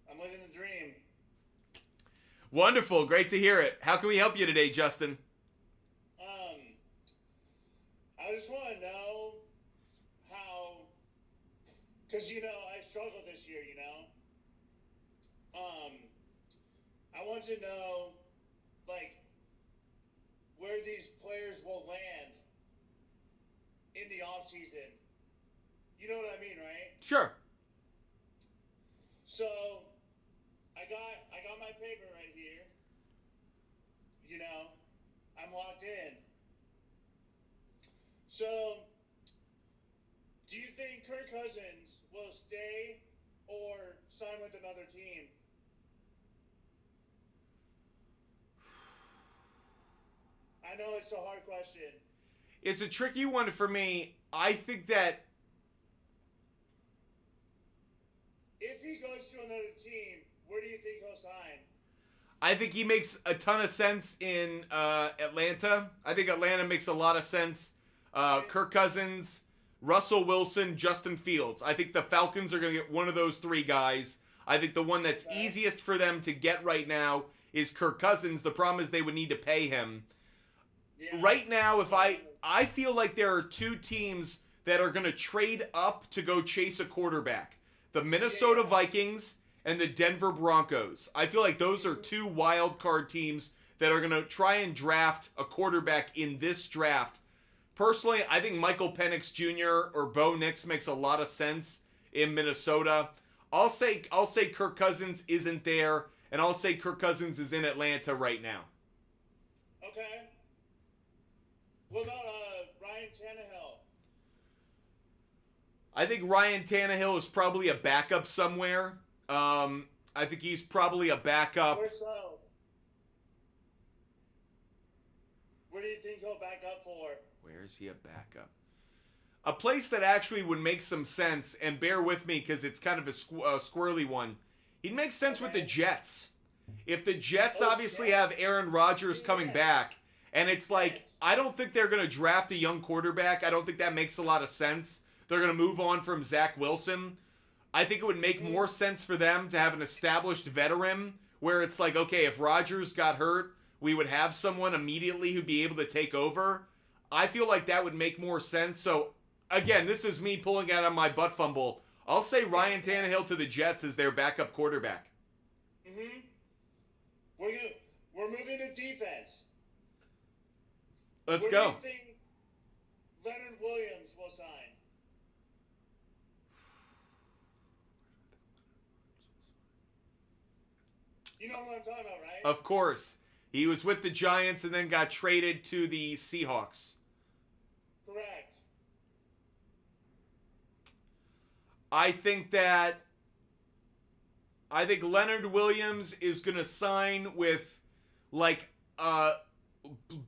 I'm living the dream. Wonderful. Great to hear it. How can we help you today, Justin? I just want to know how, because, I struggled this year, I want to know, like, where these players will land in the offseason. You know what I mean, right? Sure. So, I got my paper right here. I'm locked in. So, do you think Kirk Cousins will stay or sign with another team? I know it's a hard question. It's a tricky one for me. I think that if he goes to another team, where do you think he'll sign? I think he makes a ton of sense in Atlanta. I think Atlanta makes a lot of sense. Kirk Cousins, Russell Wilson, Justin Fields. I think the Falcons are going to get one of those three guys. I think the one that's easiest for them to get right now is Kirk Cousins. The problem is they would need to pay him. Yeah. Right now, if I feel like there are two teams that are going to trade up to go chase a quarterback. The Minnesota Vikings and the Denver Broncos. I feel like those are two wild card teams that are going to try and draft a quarterback in this draft. Personally, I think Michael Penix Jr. or Bo Nix makes a lot of sense in Minnesota. I'll say Kirk Cousins isn't there, and I'll say Kirk Cousins is in Atlanta right now. Okay. What about Ryan Tannehill? I think Ryan Tannehill is probably a backup somewhere. I think he's probably a backup. Where so? Where do you think he'll back up for? Where is he a backup? A place that actually would make some sense, and bear with me because it's kind of a squirrely one. He'd make sense with the Jets. If the Jets obviously have Aaron Rodgers coming back, and it's like, I don't think they're going to draft a young quarterback. I don't think that makes a lot of sense. They're going to move on from Zach Wilson. I think it would make more sense for them to have an established veteran where it's like, okay, if Rodgers got hurt, we would have someone immediately who'd be able to take over. I feel like that would make more sense. So, again, this is me pulling out on my butt fumble. I'll say Ryan Tannehill to the Jets as their backup quarterback. Mm-hmm. We're moving to defense. Let's go. Where do you think Leonard Williams will sign? You know what I'm talking about, right? Of course. He was with the Giants and then got traded to the Seahawks. Correct. I think Leonard Williams is going to sign with like a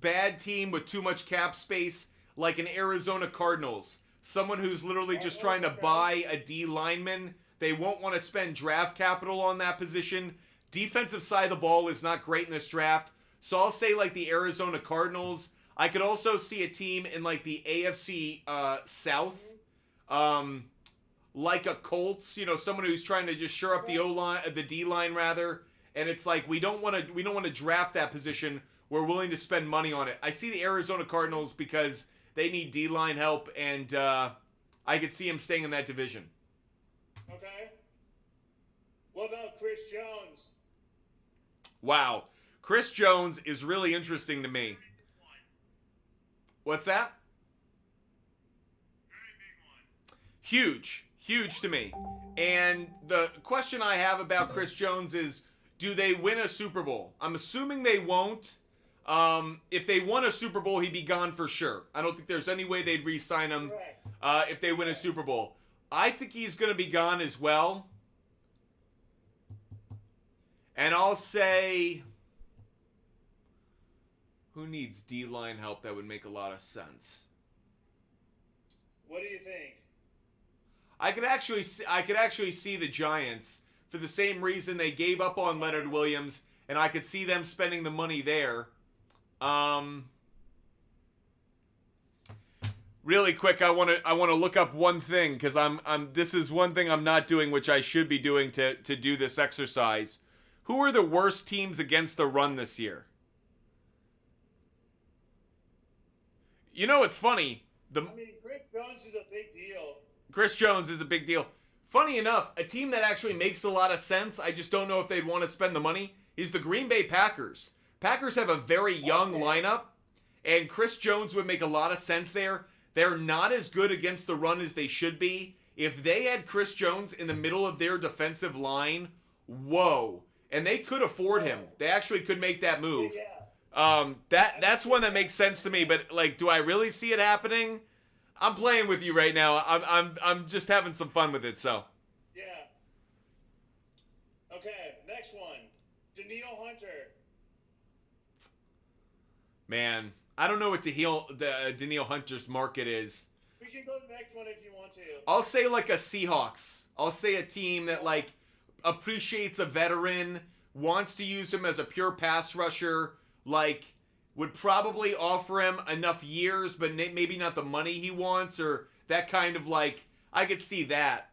bad team with too much cap space, like an Arizona Cardinals. Someone who's literally just trying to buy a D lineman. They won't want to spend draft capital on that position. Defensive side of the ball is not great in this draft. So I'll say like the Arizona Cardinals. I could also see a team in like the AFC South. Like a Colts, someone who's trying to just shore up the O-line, the D-line rather. And it's like we don't want to draft that position. We're willing to spend money on it. I see the Arizona Cardinals because they need D-line help, and I could see him staying in that division. Okay. What about Chris Jones? Wow. Chris Jones is really interesting to me. What's that? Very big one. Huge to me. And the question I have about Chris Jones is, do they win a Super Bowl? I'm assuming they won't. If they won a Super Bowl, he'd be gone for sure. I don't think there's any way they'd re-sign him if they win a Super Bowl. I think he's going to be gone as well. And I'll say, who needs D-line help that would make a lot of sense? What do you think? I could actually see the Giants for the same reason they gave up on Leonard Williams, and I could see them spending the money there. Really quick, I want to look up one thing because this is one thing I'm not doing, which I should be doing to do this exercise. Who are the worst teams against the run this year? You know, it's funny. I mean, Chris Jones is a big deal. Chris Jones is a big deal. Funny enough, a team that actually makes a lot of sense, I just don't know if they'd want to spend the money, is the Green Bay Packers. Packers have a very young lineup, and Chris Jones would make a lot of sense there. They're not as good against the run as they should be. If they had Chris Jones in the middle of their defensive line, whoa. And they could afford him. They actually could make that move. That's one that makes sense to me, but like, do I really see it happening? I'm playing with you right now. I'm just having some fun with it, so. Yeah. Okay, next one. Daniil Hunter. Man, I don't know what Daniil Hunter's market is. We can go to the next one if you want to. I'll say like a Seahawks. I'll say a team that like appreciates a veteran, wants to use him as a pure pass rusher, like would probably offer him enough years, but maybe not the money he wants, or that kind of like, I could see that.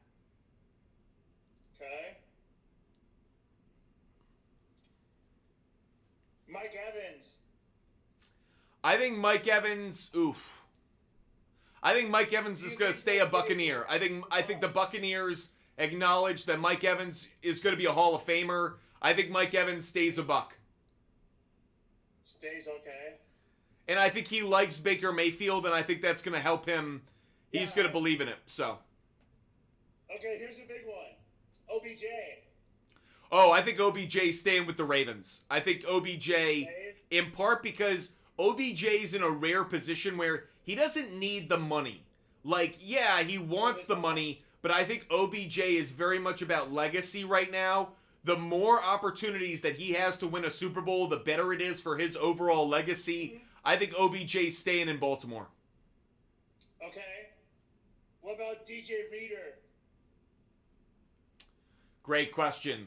Okay. Mike Evans. I think Mike Evans, I think Mike Evans is going to stay a Buccaneer. I think the Buccaneers acknowledge that Mike Evans is going to be a Hall of Famer. I think Mike Evans stays a Buck. Stays okay. And I think he likes Baker Mayfield, and I think that's going to help him. He's going to believe in it, so. Okay, here's a big one. OBJ. Oh, I think OBJ staying with the Ravens. I think OBJ, in part because OBJ's in a rare position where he doesn't need the money. Like, yeah, he wants the money, but I think OBJ is very much about legacy right now. The more opportunities that he has to win a Super Bowl, the better it is for his overall legacy. I think OBJ's staying in Baltimore. Okay. What about DJ Reader? Great question.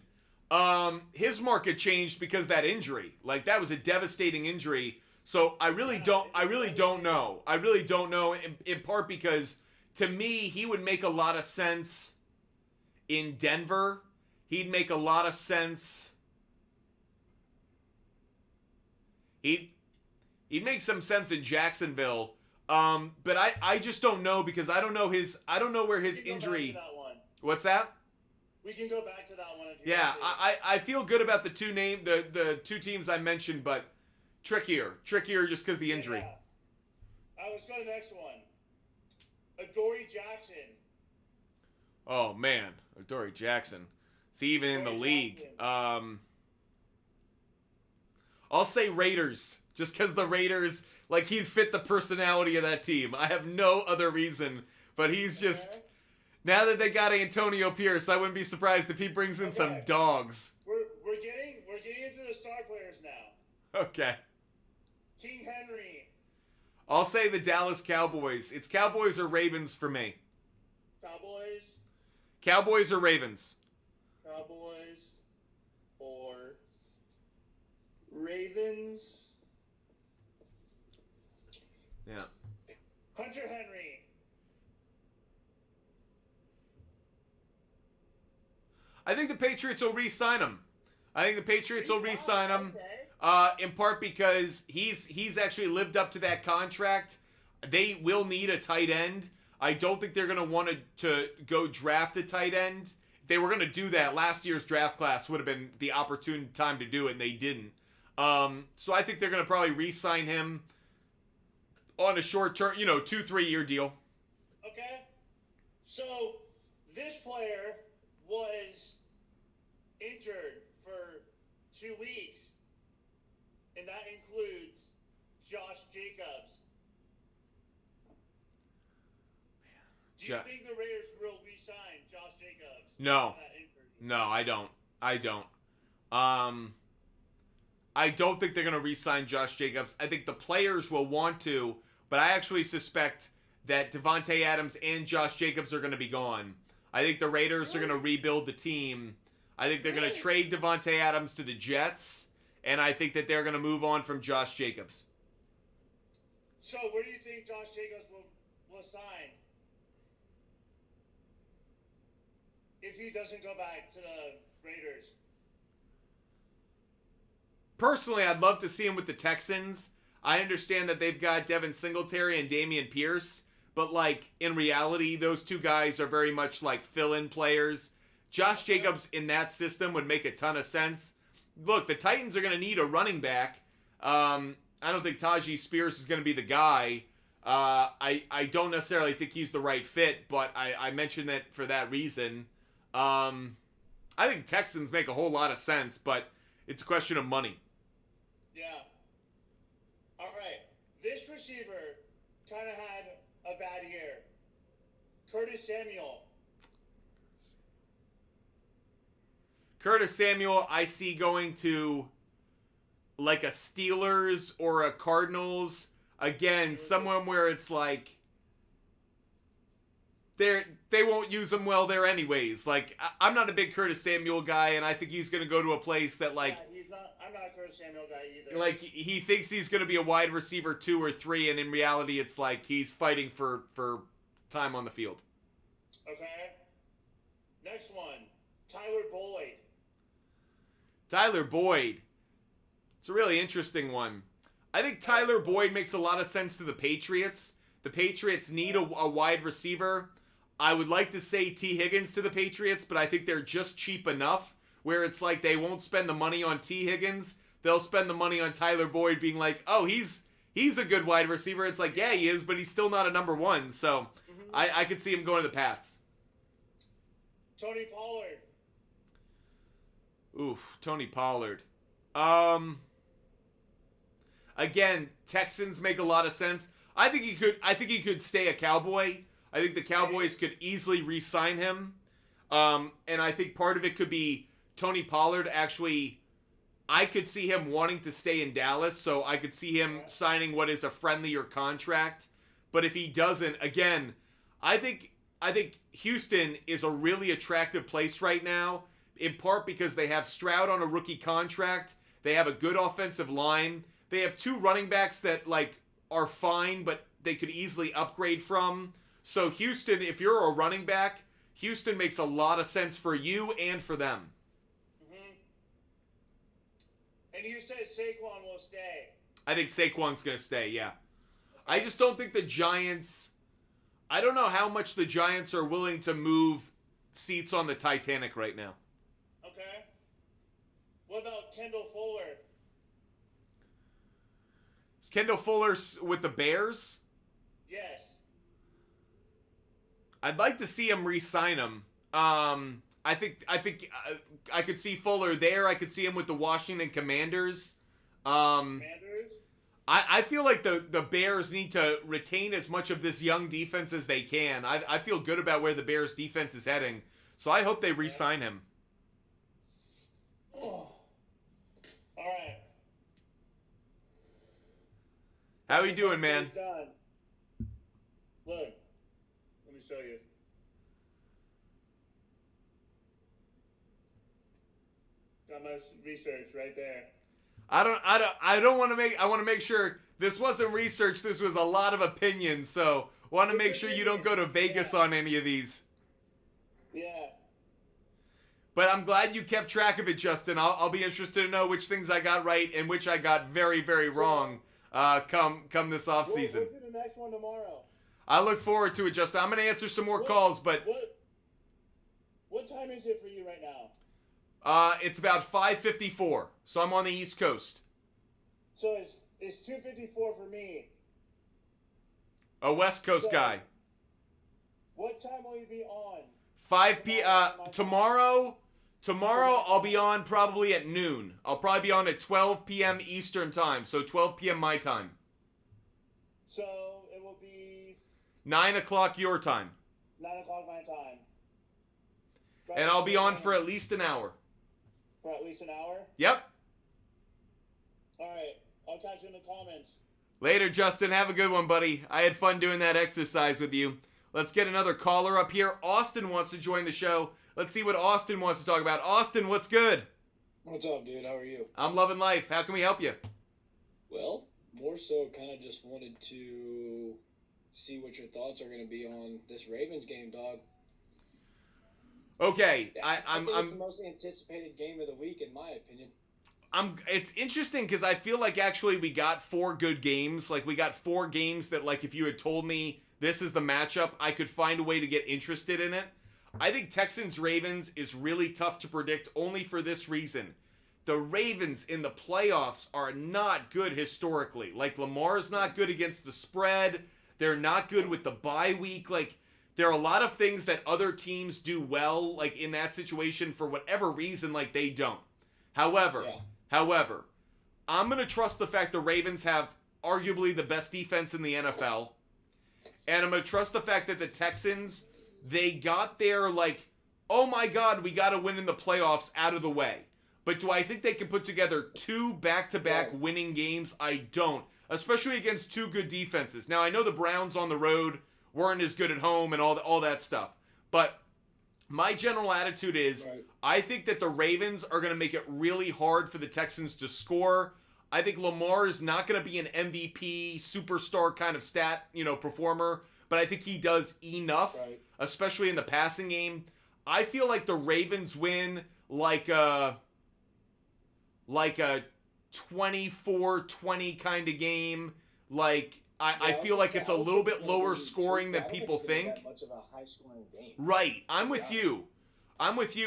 His market changed because of that injury. Like, that was a devastating injury. So I really don't know. I really don't know, in part because, to me, he would make a lot of sense in Denver. He'd make a lot of sense. He'd make some sense in Jacksonville. But I just don't know, because I don't know where his injury. What's that? We can go back to that one if you Yeah, want to. I feel good about the two teams I mentioned, but trickier just because of the injury. Yeah. Let's go to the next one. Adoree Jackson. Oh man, Adoree Jackson. See, even in the league. I'll say Raiders, just because the Raiders, like, he'd fit the personality of that team. I have no other reason, but he's just. Now that they got Antonio Pierce, I wouldn't be surprised if he brings in some dogs. We're getting into the star players now. Okay. King Henry. I'll say the Dallas Cowboys. It's Cowboys or Ravens for me. Cowboys. Cowboys or Ravens? Cowboys or Ravens. Yeah. Hunter Henry. I think the Patriots will re-sign him. In part because he's actually lived up to that contract. They will need a tight end. I don't think they're going to want to go draft a tight end. If they were going to do that, last year's draft class would have been the opportune time to do it, and they didn't. So I think they're going to probably re-sign him on a short-term, 2-3 year deal. Okay. So this player was injured for 2 weeks, and that includes Josh Jacobs. Do you think the Raiders will re-sign Josh Jacobs? No, I don't. I don't think they're going to re-sign Josh Jacobs. I think the players will want to, but I actually suspect that Devontae Adams and Josh Jacobs are going to be gone. I think the Raiders are going to rebuild the team. I think they're going to trade Devontae Adams to the Jets, and I think that they're going to move on from Josh Jacobs. So where do you think Josh Jacobs will sign if he doesn't go back to the Raiders? personally, I'd love to see him with the Texans. I understand that they've got Devin Singletary and Damian Pierce, but like in reality, those two guys are very much like fill-in players. Josh Jacobs in that system would make a ton of sense. Look, the Titans are going to need a running back. I don't think Tajee Spears is going to be the guy. I don't necessarily think he's the right fit, but I mentioned it for that reason. I think Texans make a whole lot of sense, but it's a question of money. Yeah. All right. This receiver kind of had a bad year. Curtis Samuel. Curtis Samuel, I see going to like a Steelers or a Cardinals. Again, somewhere where it's like they won't use him well there anyways. Like, I'm not a big Curtis Samuel guy, and I think he's going to go to a place that like... Yeah, I'm not a Curtis Samuel guy either. Like, he thinks he's going to be a wide receiver 2 or 3, and in reality, it's like he's fighting for time on the field. Okay. Next one, Tyler Boyd. Tyler Boyd. It's a really interesting one. I think Tyler Boyd makes a lot of sense to the Patriots. The Patriots need a wide receiver. I would like to say T. Higgins to the Patriots, but I think they're just cheap enough where it's like they won't spend the money on T. Higgins. They'll spend the money on Tyler Boyd being like, oh, he's a good wide receiver. It's like, yeah, he is, but he's still not a number 1. So I could see him going to the Pats. Tony Pollard. Oof, Tony Pollard. Again, Texans make a lot of sense. I think he could stay a Cowboy. I think the Cowboys could easily re-sign him. And I think part of it could be Tony Pollard actually, I could see him wanting to stay in Dallas, so I could see him signing what is a friendlier contract. But if he doesn't, again, I think Houston is a really attractive place right now, in part because they have Stroud on a rookie contract. They have a good offensive line. They have 2 running backs that like are fine, but they could easily upgrade from. So Houston, if you're a running back, Houston makes a lot of sense for you and for them. Mm-hmm. And you said Saquon will stay. I think Saquon's going to stay, yeah. I just don't think the Giants... I don't know how much the Giants are willing to move seats on the Titanic right now. Okay. What about Kendall Fuller? Is Kendall Fuller with the Bears? Yes. I'd like to see him re-sign him. I think I could see Fuller there. I could see him with the Washington Commanders. Commanders? I feel like the Bears need to retain as much of this young defense as they can. I feel good about where the Bears defense is heading. So I hope they re-sign him. Oh. All right. How you doing, man? Done. Look, let me show you. Got my research right there. I don't want to make. I want to make sure this wasn't research. This was a lot of opinions. So want to make sure you don't go to Vegas on any of these. Yeah. But I'm glad you kept track of it, Justin. I'll be interested to know which things I got right and which I got very, very wrong. Come this off season. We'll do the next one tomorrow. I look forward to it, Justin. I'm going to answer some more calls, but what time is it for you right now? it's about 5:54, so I'm on the East Coast. So it's 2:54 for me. A West Coast guy. What time will you be on? 5 p.m. Tomorrow I'll be on probably at noon. I'll probably be on at 12 p.m. Eastern time, so 12 p.m. my time. So it will be 9 o'clock your time. 9 o'clock my time. And I'll be on for at least an hour. For at least an hour? Yep. All right. I'll catch you in the comments. Later, Justin. Have a good one, buddy. I had fun doing that exercise with you. Let's get another caller up here. Austin wants to join the show. Let's see what Austin wants to talk about. Austin, what's good? What's up, dude? How are you? I'm loving life. How can we help you? Well, more so kind of just wanted to see what your thoughts are going to be on this Ravens game, dog. Okay, I think I'm it's the most anticipated game of the week, in my opinion. It's interesting because I feel like actually we got 4 good games. Like we got 4 games that like if you had told me this is the matchup, I could find a way to get interested in it. I think Texans Ravens is really tough to predict only for this reason. The Ravens in the playoffs are not good historically. Like Lamar's not good against the spread. They're not good with the bye week. Like there are a lot of things that other teams do well, like in that situation for whatever reason, like they don't. However, I'm going to trust the fact the Ravens have arguably the best defense in the NFL. And I'm going to trust the fact that the Texans, they got their like, oh my God, we got to win in the playoffs out of the way. But do I think they can put together 2 back-to-back winning games? I don't. Especially against 2 good defenses. Now, I know the Browns on the road weren't as good at home and all that stuff. But my general attitude is I think that the Ravens are going to make it really hard for the Texans to score. I think Lamar is not going to be an MVP, superstar kind of performer. But I think he does enough, especially in the passing game. I feel like the Ravens win like a 24-20 kind of game. Like I feel like it's a little bit lower scoring than people think. That much of a high scoring game. Right. I'm with you,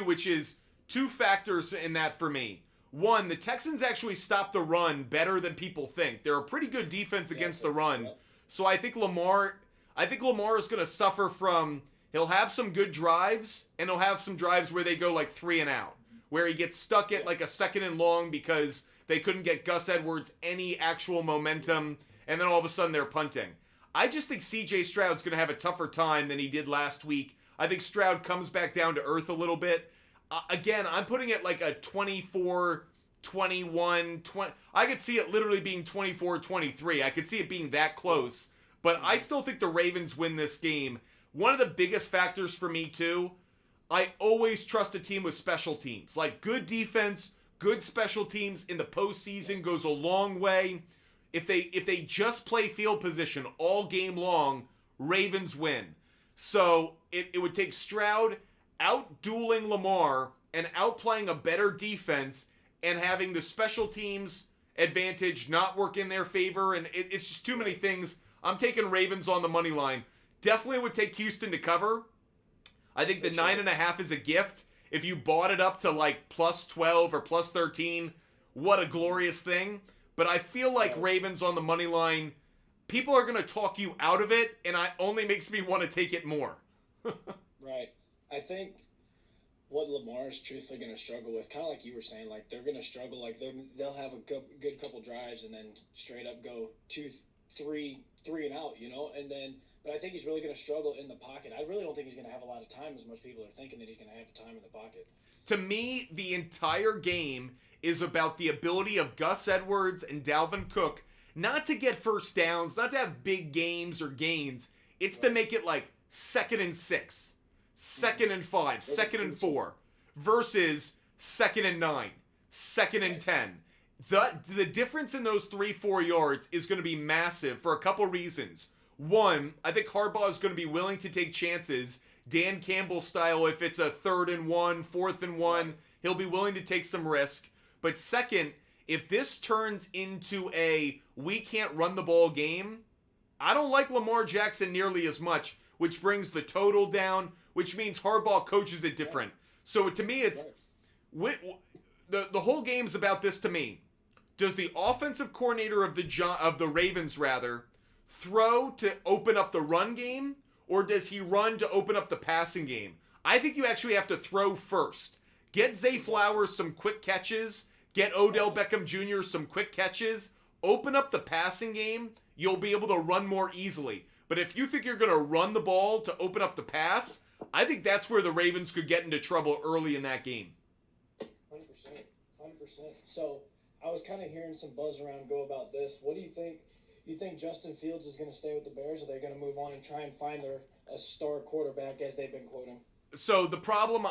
which is 2 factors in that for me. One, the Texans actually stop the run better than people think. They're a pretty good defense against the run. So I think Lamar is going to suffer from, he'll have some good drives, and he'll have some drives where they go like 3 and out, where he gets stuck at like a 2nd and long because they couldn't get Gus Edwards any actual momentum, and then all of a sudden they're punting. I just think C.J. Stroud's going to have a tougher time than he did last week. I think Stroud comes back down to earth a little bit. Again, I'm putting it like a 24-21, 20. I could see it literally being 24-23. I could see it being that close. But I still think the Ravens win this game. One of the biggest factors for me, too, I always trust a team with special teams. Like, good defense, good special teams in the postseason goes a long way. If they just play field position all game long, Ravens win. So it would take Stroud out-dueling Lamar and outplaying a better defense and having the special teams advantage not work in their favor. And it's just too many things. I'm taking Ravens on the money line. Definitely would take Houston to cover. I think the 9.5 is a gift. If you bought it up to like plus 12 or plus 13, what a glorious thing. But I feel like Ravens on the money line, people are going to talk you out of it, and it only makes me want to take it more. Right. I think what Lamar is truthfully going to struggle with, kind of like you were saying, like they're going to struggle, like they'll have a good couple drives and then straight up go 2, 3 and out, and then. But I think he's really going to struggle in the pocket. I really don't think he's going to have a lot of time as much people are thinking that he's going to have time in the pocket. To me, the entire game is about the ability of Gus Edwards and Dalvin Cook not to get first downs, not to have big games or gains. It's to make it like 2nd and 6, 2nd and 5, 2nd and 4 versus 2nd and 9, 2nd and 10. The difference in those 3-4 yards is going to be massive for a couple reasons. One, I think Harbaugh is going to be willing to take chances, Dan Campbell style. If it's a 3rd and 1, 4th and 1, he'll be willing to take some risk. But second, if this turns into a we can't run the ball game, I don't like Lamar Jackson nearly as much, which brings the total down, which means Harbaugh coaches it different. So to me, it's the whole game's about this to me. Does the offensive coordinator of the Ravens throw to open up the run game, or does he run to open up the passing game? I think you actually have to throw first. Get Zay Flowers some quick catches. Get Odell Beckham Jr. some quick catches. Open up the passing game. You'll be able to run more easily. But if you think you're going to run the ball to open up the pass, I think that's where the Ravens could get into trouble early in that game. 100%. So I was kind of hearing some buzz around go about this. What do you think? You think Justin Fields is going to stay with the Bears, or are they going to move on and try and find a star quarterback, as they've been quoting? So the problem,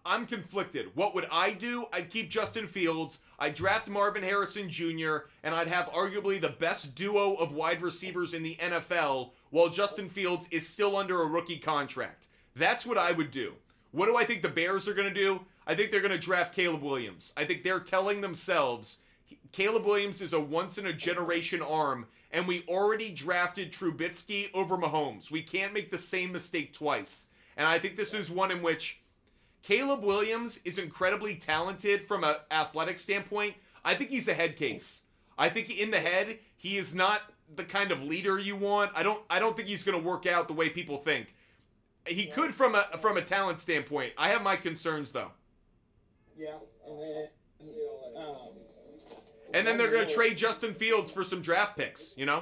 I'm conflicted. What would I do? I'd keep Justin Fields. I'd draft Marvin Harrison Jr., and I'd have arguably the best duo of wide receivers in the NFL while Justin Fields is still under a rookie contract. That's what I would do. What do I think the Bears are going to do? I think they're going to draft Caleb Williams. I think they're telling themselves Caleb Williams is a once-in-a-generation arm, and we already drafted Trubisky over Mahomes. We can't make the same mistake twice. And I think this is one in which Caleb Williams is incredibly talented from an athletic standpoint. I think he's a head case. I think in the head, he is not the kind of leader you want. I don't think he's going to work out the way people think. He could from a talent standpoint. I have my concerns though. Yeah, and then and then they're going to trade Justin Fields for some draft picks, you know?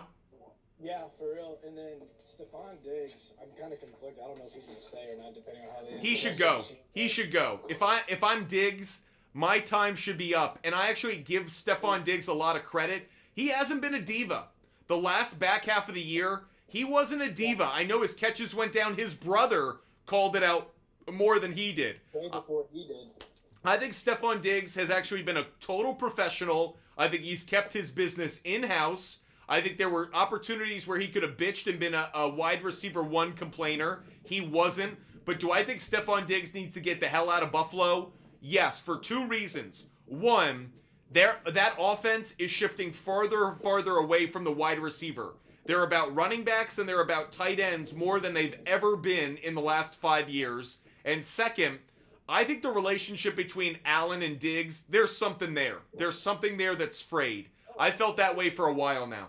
Yeah, for real. And then Stephon Diggs, I'm kind of conflicted. I don't know if he's going to stay or not, depending on how they. He should go. He should go. If I'm Diggs, my time should be up. And I actually give Stephon Diggs a lot of credit. He hasn't been a diva. The last back half of the year, he wasn't a diva. I know his catches went down. His brother called it out more than he did. Way before he did. I think Stephon Diggs has actually been a total professional. I think he's kept his business in-house. I think there were opportunities where he could have bitched and been a wide receiver one complainer. He wasn't. But do I think Stephon Diggs needs to get the hell out of Buffalo? Yes, for two reasons. One, that offense is shifting farther and farther away from the wide receiver. They're about running backs and they're about tight ends more than they've ever been in the last 5 years. And second, I think the relationship between Allen and Diggs, there's something there. There's something there that's frayed. I felt that way for a while now.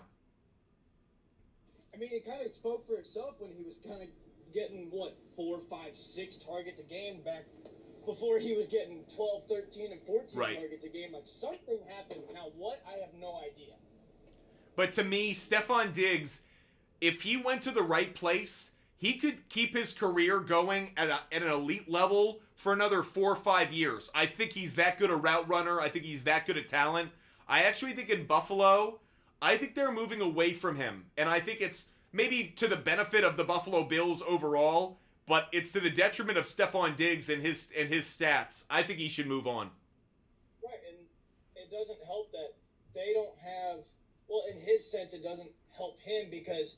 I mean, it kind of spoke for itself when he was kind of getting, 4, 5, 6 targets a game back before he was getting 12, 13, and 14 targets a game. Like, something happened. Now, what? I have no idea. But to me, Stephon Diggs, if he went to the right place, he could keep his career going at an elite level for another 4 or 5 years. I think he's that good a route runner. I think he's that good a talent. I actually think in Buffalo, I think they're moving away from him. And I think it's maybe to the benefit of the Buffalo Bills overall, but it's to the detriment of Stephon Diggs and his stats. I think he should move on. Right, and it doesn't help that they don't have, in his sense, it doesn't help him because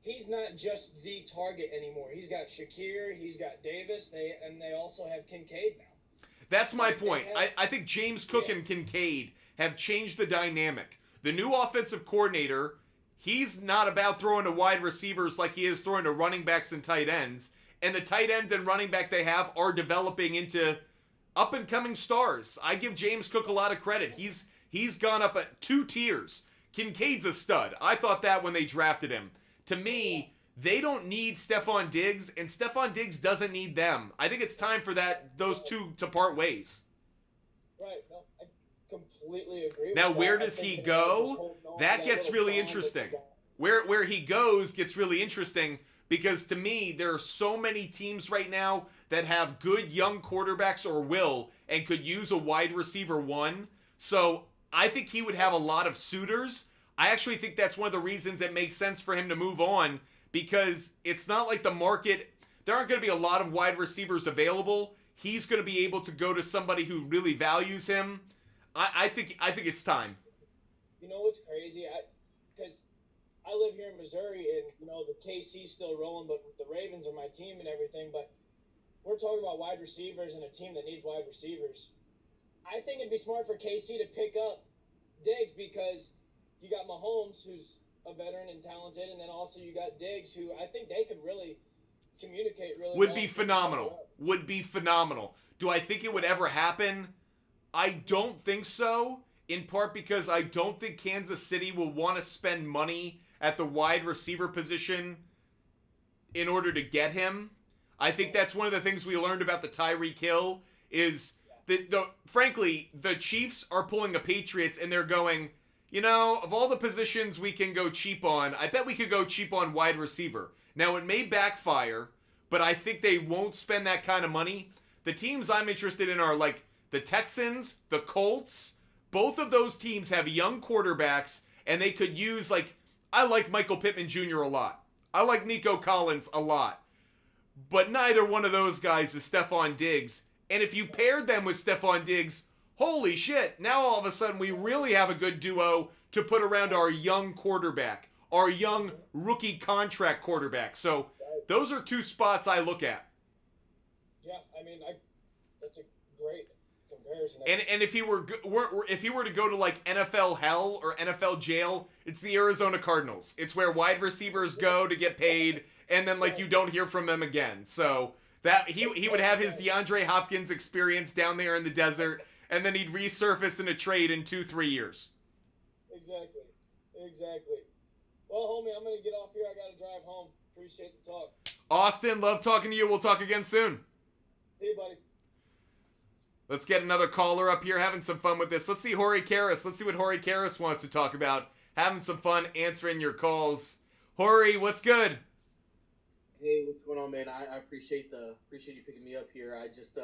he's not just the target anymore. He's got Shakir, he's got Davis, and they also have Kincaid now. That's my point. I think James Cook and Kincaid have changed the dynamic. The new offensive coordinator, he's not about throwing to wide receivers like he is throwing to running backs and tight ends. And the tight ends and running back they have are developing into up-and-coming stars. I give James Cook a lot of credit. He's gone up at 2 tiers. Kincaid's a stud. I thought that when they drafted him. To me, they don't need Stephon Diggs, and Stephon Diggs doesn't need them. I think it's time for those two to part ways. Right. No, I completely agree. Now, with where that. does he go? That gets really interesting. Where he goes gets really interesting because to me, there are so many teams right now that have good young quarterbacks or will and could use a wide receiver one. So I think he would have a lot of suitors. I actually think that's one of the reasons it makes sense for him to move on because it's not like the market, there aren't going to be a lot of wide receivers available. He's going to be able to go to somebody who really values him. I think it's time. You know what's crazy? Because I live here in Missouri and, the KC's still rolling, but the Ravens are my team and everything. But we're talking about wide receivers and a team that needs wide receivers. I think it'd be smart for KC to pick up Diggs because you got Mahomes, who's a veteran and talented, and then also you got Diggs, who I think they could really communicate really well. Would be phenomenal. Would be phenomenal. Do I think it would ever happen? I don't think so, in part because I don't think Kansas City will want to spend money at the wide receiver position in order to get him. I think that's one of the things we learned about the Tyreek Hill is that, frankly, the Chiefs are pulling the Patriots and they're going, of all the positions we can go cheap on, I bet we could go cheap on wide receiver. Now, it may backfire, but I think they won't spend that kind of money. The teams I'm interested in are like the Texans, the Colts. Both of those teams have young quarterbacks, and they could use, I like Michael Pittman Jr. a lot. I like Nico Collins a lot. But neither one of those guys is Stephon Diggs. And if you paired them with Stephon Diggs, holy shit, now all of a sudden we really have a good duo to put around our young quarterback, our young rookie contract quarterback. So those are 2 spots I look at. Yeah, I mean, that's a great comparison. comparison. And if he were to go to like NFL hell or NFL jail, it's the Arizona Cardinals. It's where wide receivers go to get paid, and then like you don't hear from them again. So that he would have his DeAndre Hopkins experience down there in the desert, and then he'd resurface in a trade in 2-3 years. Exactly. Well, homie, I'm gonna get off here. I gotta drive home. Appreciate the talk. Austin, love talking to you. We'll talk again soon. See you, buddy. Let's get another caller up here, having some fun with this. Let's see Jorge Karras. Let's see what Jorge Karras wants to talk about. Having some fun answering your calls. Jorge, what's good? Hey, what's going on, man? I appreciate you picking me up here. I just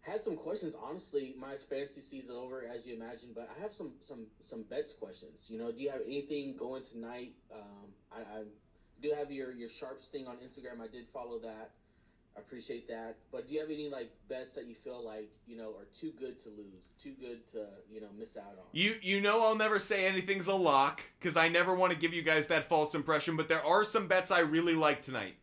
had some questions. Honestly, my fantasy season over, as you imagine, but I have some bets questions. You know, do you have anything going tonight? I do have your SHARPZ thing on Instagram. I did follow that. I appreciate that. But do you have any like bets that you feel like, you know, are too good to lose, too good to, you know, miss out on? You know I'll never say anything's a lock because I never want to give you guys that false impression, but there are some bets I really like tonight.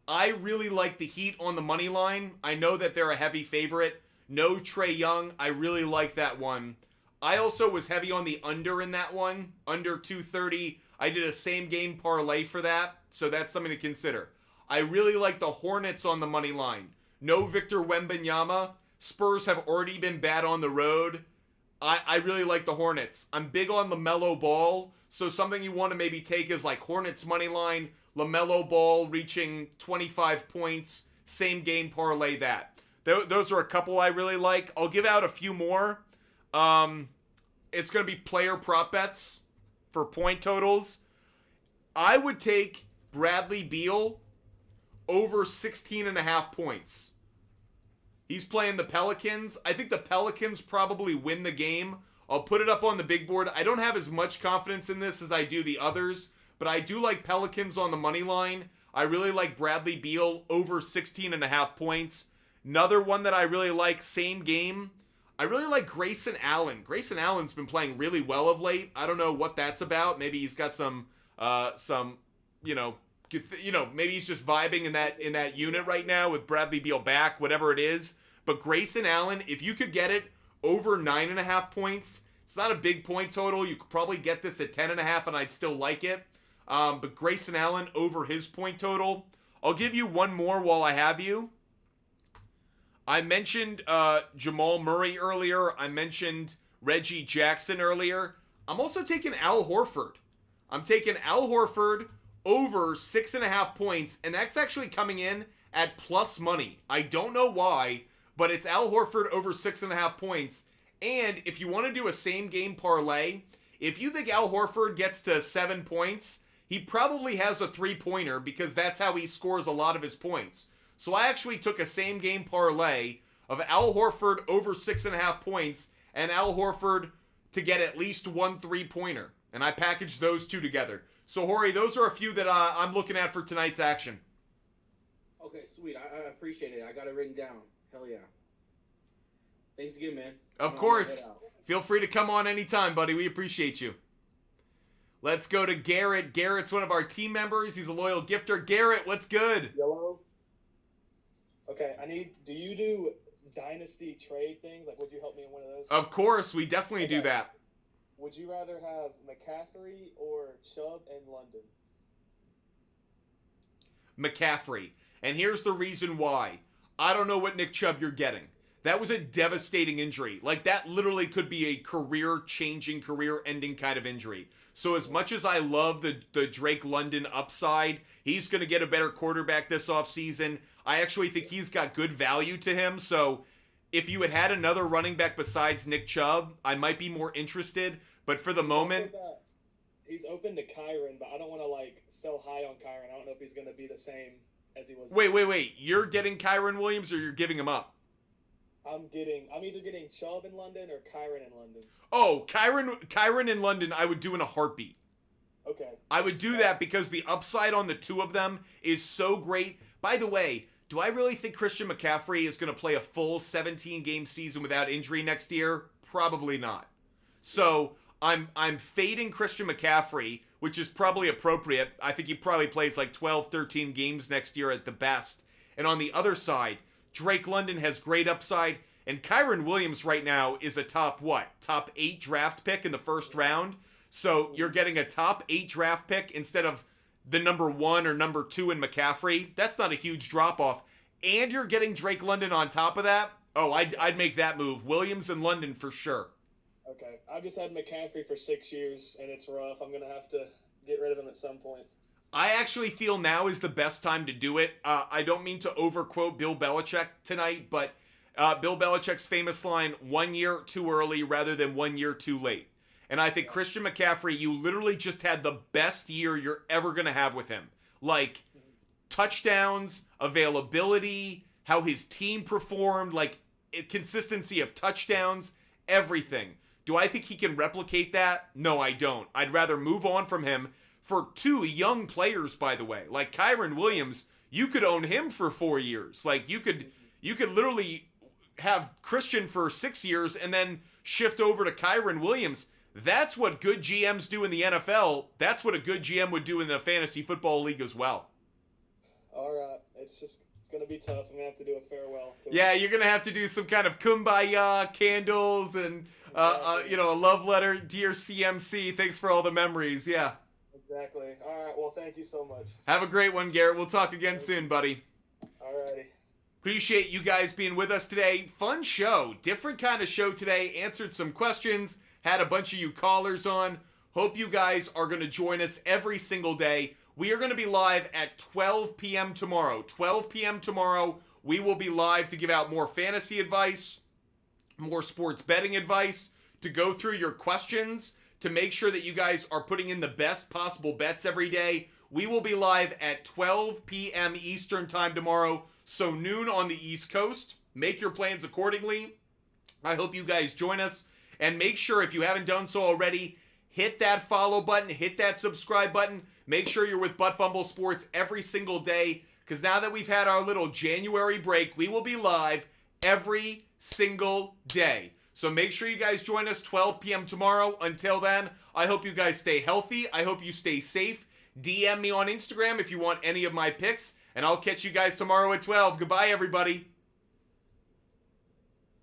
I really like the Heat on the money line. I know that they're a heavy favorite. No Trae Young. I really like that one. I also was heavy on the under in that one. Under 230. I did a same game parlay for that, so that's something to consider. I really like the Hornets on the money line. No Victor Wembanyama. Spurs have already been bad on the road. I really like the Hornets. I'm big on LaMelo Ball, so something you want to maybe take is like Hornets money line, LaMelo Ball reaching 25 points, same game parlay that. Those are a couple I really like. I'll give out a few more. It's going to be player prop bets for point totals. I would take Bradley Beal over 16.5 points. He's playing the Pelicans. I think the Pelicans probably win the game. I'll put it up on the big board. I don't have as much confidence in this as I do the others, but I do like Pelicans on the money line. I really like Bradley Beal over 16.5 points. Another one that I really like, same game. I really like Grayson Allen. Grayson Allen's been playing really well of late. I don't know what that's about. Maybe he's got some, maybe he's just vibing in that unit right now with Bradley Beal back, whatever it is. But Grayson Allen, if you could get it over 9.5 points, it's not a big point total. You could probably get this at 10.5, and I'd still like it. But Grayson Allen over his point total. I'll give you one more while I have you. I mentioned Jamal Murray earlier. I mentioned Reggie Jackson earlier. I'm also taking Al Horford. I'm taking Al Horford over 6.5 points, and that's actually coming in at plus money. I don't know why, but it's Al Horford over 6.5 points. And if you want to do a same game parlay, if you think Al Horford gets to 7 points, he probably has a 3-pointer because that's how he scores a lot of his points. So I actually took a same game parlay of Al Horford over 6.5 points and Al Horford to get at least 1 3-pointer. And I packaged those two together. So, Jorge, those are a few that I'm looking at for tonight's action. Okay, sweet. I appreciate it. I got it written down. Hell yeah. Thanks again, man. Of course. Feel free to come on anytime, buddy. We appreciate you. Let's go to Garrett. Garrett's one of our team members. He's a loyal gifter. Garrett, what's good? Yellow. Okay, do you do dynasty trade things? Like, would you help me in one of those? Of course, we definitely do that. Would you rather have McCaffrey or Chubb in London? McCaffrey. And here's the reason why. I don't know what Nick Chubb you're getting. That was a devastating injury. Like, that literally could be a career-changing, career-ending kind of injury. So as much as I love the Drake London upside, he's going to get a better quarterback this offseason. I actually think he's got good value to him. So if you had another running back besides Nick Chubb, I might be more interested. But for the moment... He's open to Kyron, but I don't want to, sell high on Kyron. I don't know if he's going to be the same as he was. Wait. You're getting Kyron Williams or you're giving him up? I'm either getting Chubb in London or Kyron in London. Oh, Kyron in London I would do in a heartbeat. Okay. I would do that because the upside on the two of them is so great. By the way, do I really think Christian McCaffrey is going to play a full 17-game season without injury next year? Probably not. So I'm fading Christian McCaffrey, which is probably appropriate. I think he probably plays 12, 13 games next year at the best. And on the other side, Drake London has great upside. And Kyron Williams right now is a top 8 draft pick in the first round. So you're getting a top 8 draft pick instead of the number 1 or number 2 in McCaffrey. That's not a huge drop off. And you're getting Drake London on top of that. Oh, I'd make that move. Williams and London for sure. Okay. I've just had McCaffrey for 6 years, and it's rough. I'm going to have to get rid of him at some point. I actually feel now is the best time to do it. I don't mean to overquote Bill Belichick tonight, but Bill Belichick's famous line, 1 year too early rather than 1 year too late. And I think Christian McCaffrey, you literally just had the best year you're ever going to have with him. Like, touchdowns, availability, how his team performed, like, consistency of touchdowns, everything. Do I think he can replicate that? No, I don't. I'd rather move on from him for 2 young players, by the way. Like, Kyron Williams, you could own him for 4 years. Like, you could literally have Christian for 6 years and then shift over to Kyron Williams. That's what good GMs do in the NFL. That's what a good GM would do in the fantasy football league as well. All right. It's going to be tough. I'm going to have to do a farewell. Yeah, you're going to have to do some kind of kumbaya candles and, a love letter. Dear CMC, thanks for all the memories. Yeah. Exactly. All right. Well, thank you so much. Have a great one, Garrett. We'll talk again soon, buddy. All righty. Appreciate you guys being with us today. Fun show. Different kind of show today. Answered some questions. Had a bunch of you callers on. Hope you guys are going to join us every single day. We are going to be live at 12 p.m. tomorrow. 12 p.m. tomorrow, we will be live to give out more fantasy advice, more sports betting advice, to go through your questions, to make sure that you guys are putting in the best possible bets every day. We will be live at 12 p.m. Eastern time tomorrow, so noon on the East Coast. Make your plans accordingly. I hope you guys join us. And make sure, if you haven't done so already, hit that follow button, hit that subscribe button. Make sure you're with Butt Fumble Sports every single day, because now that we've had our little January break, we will be live every single day. So make sure you guys join us 12 p.m. tomorrow. Until then, I hope you guys stay healthy. I hope you stay safe. DM me on Instagram if you want any of my picks, and I'll catch you guys tomorrow at 12. Goodbye, everybody.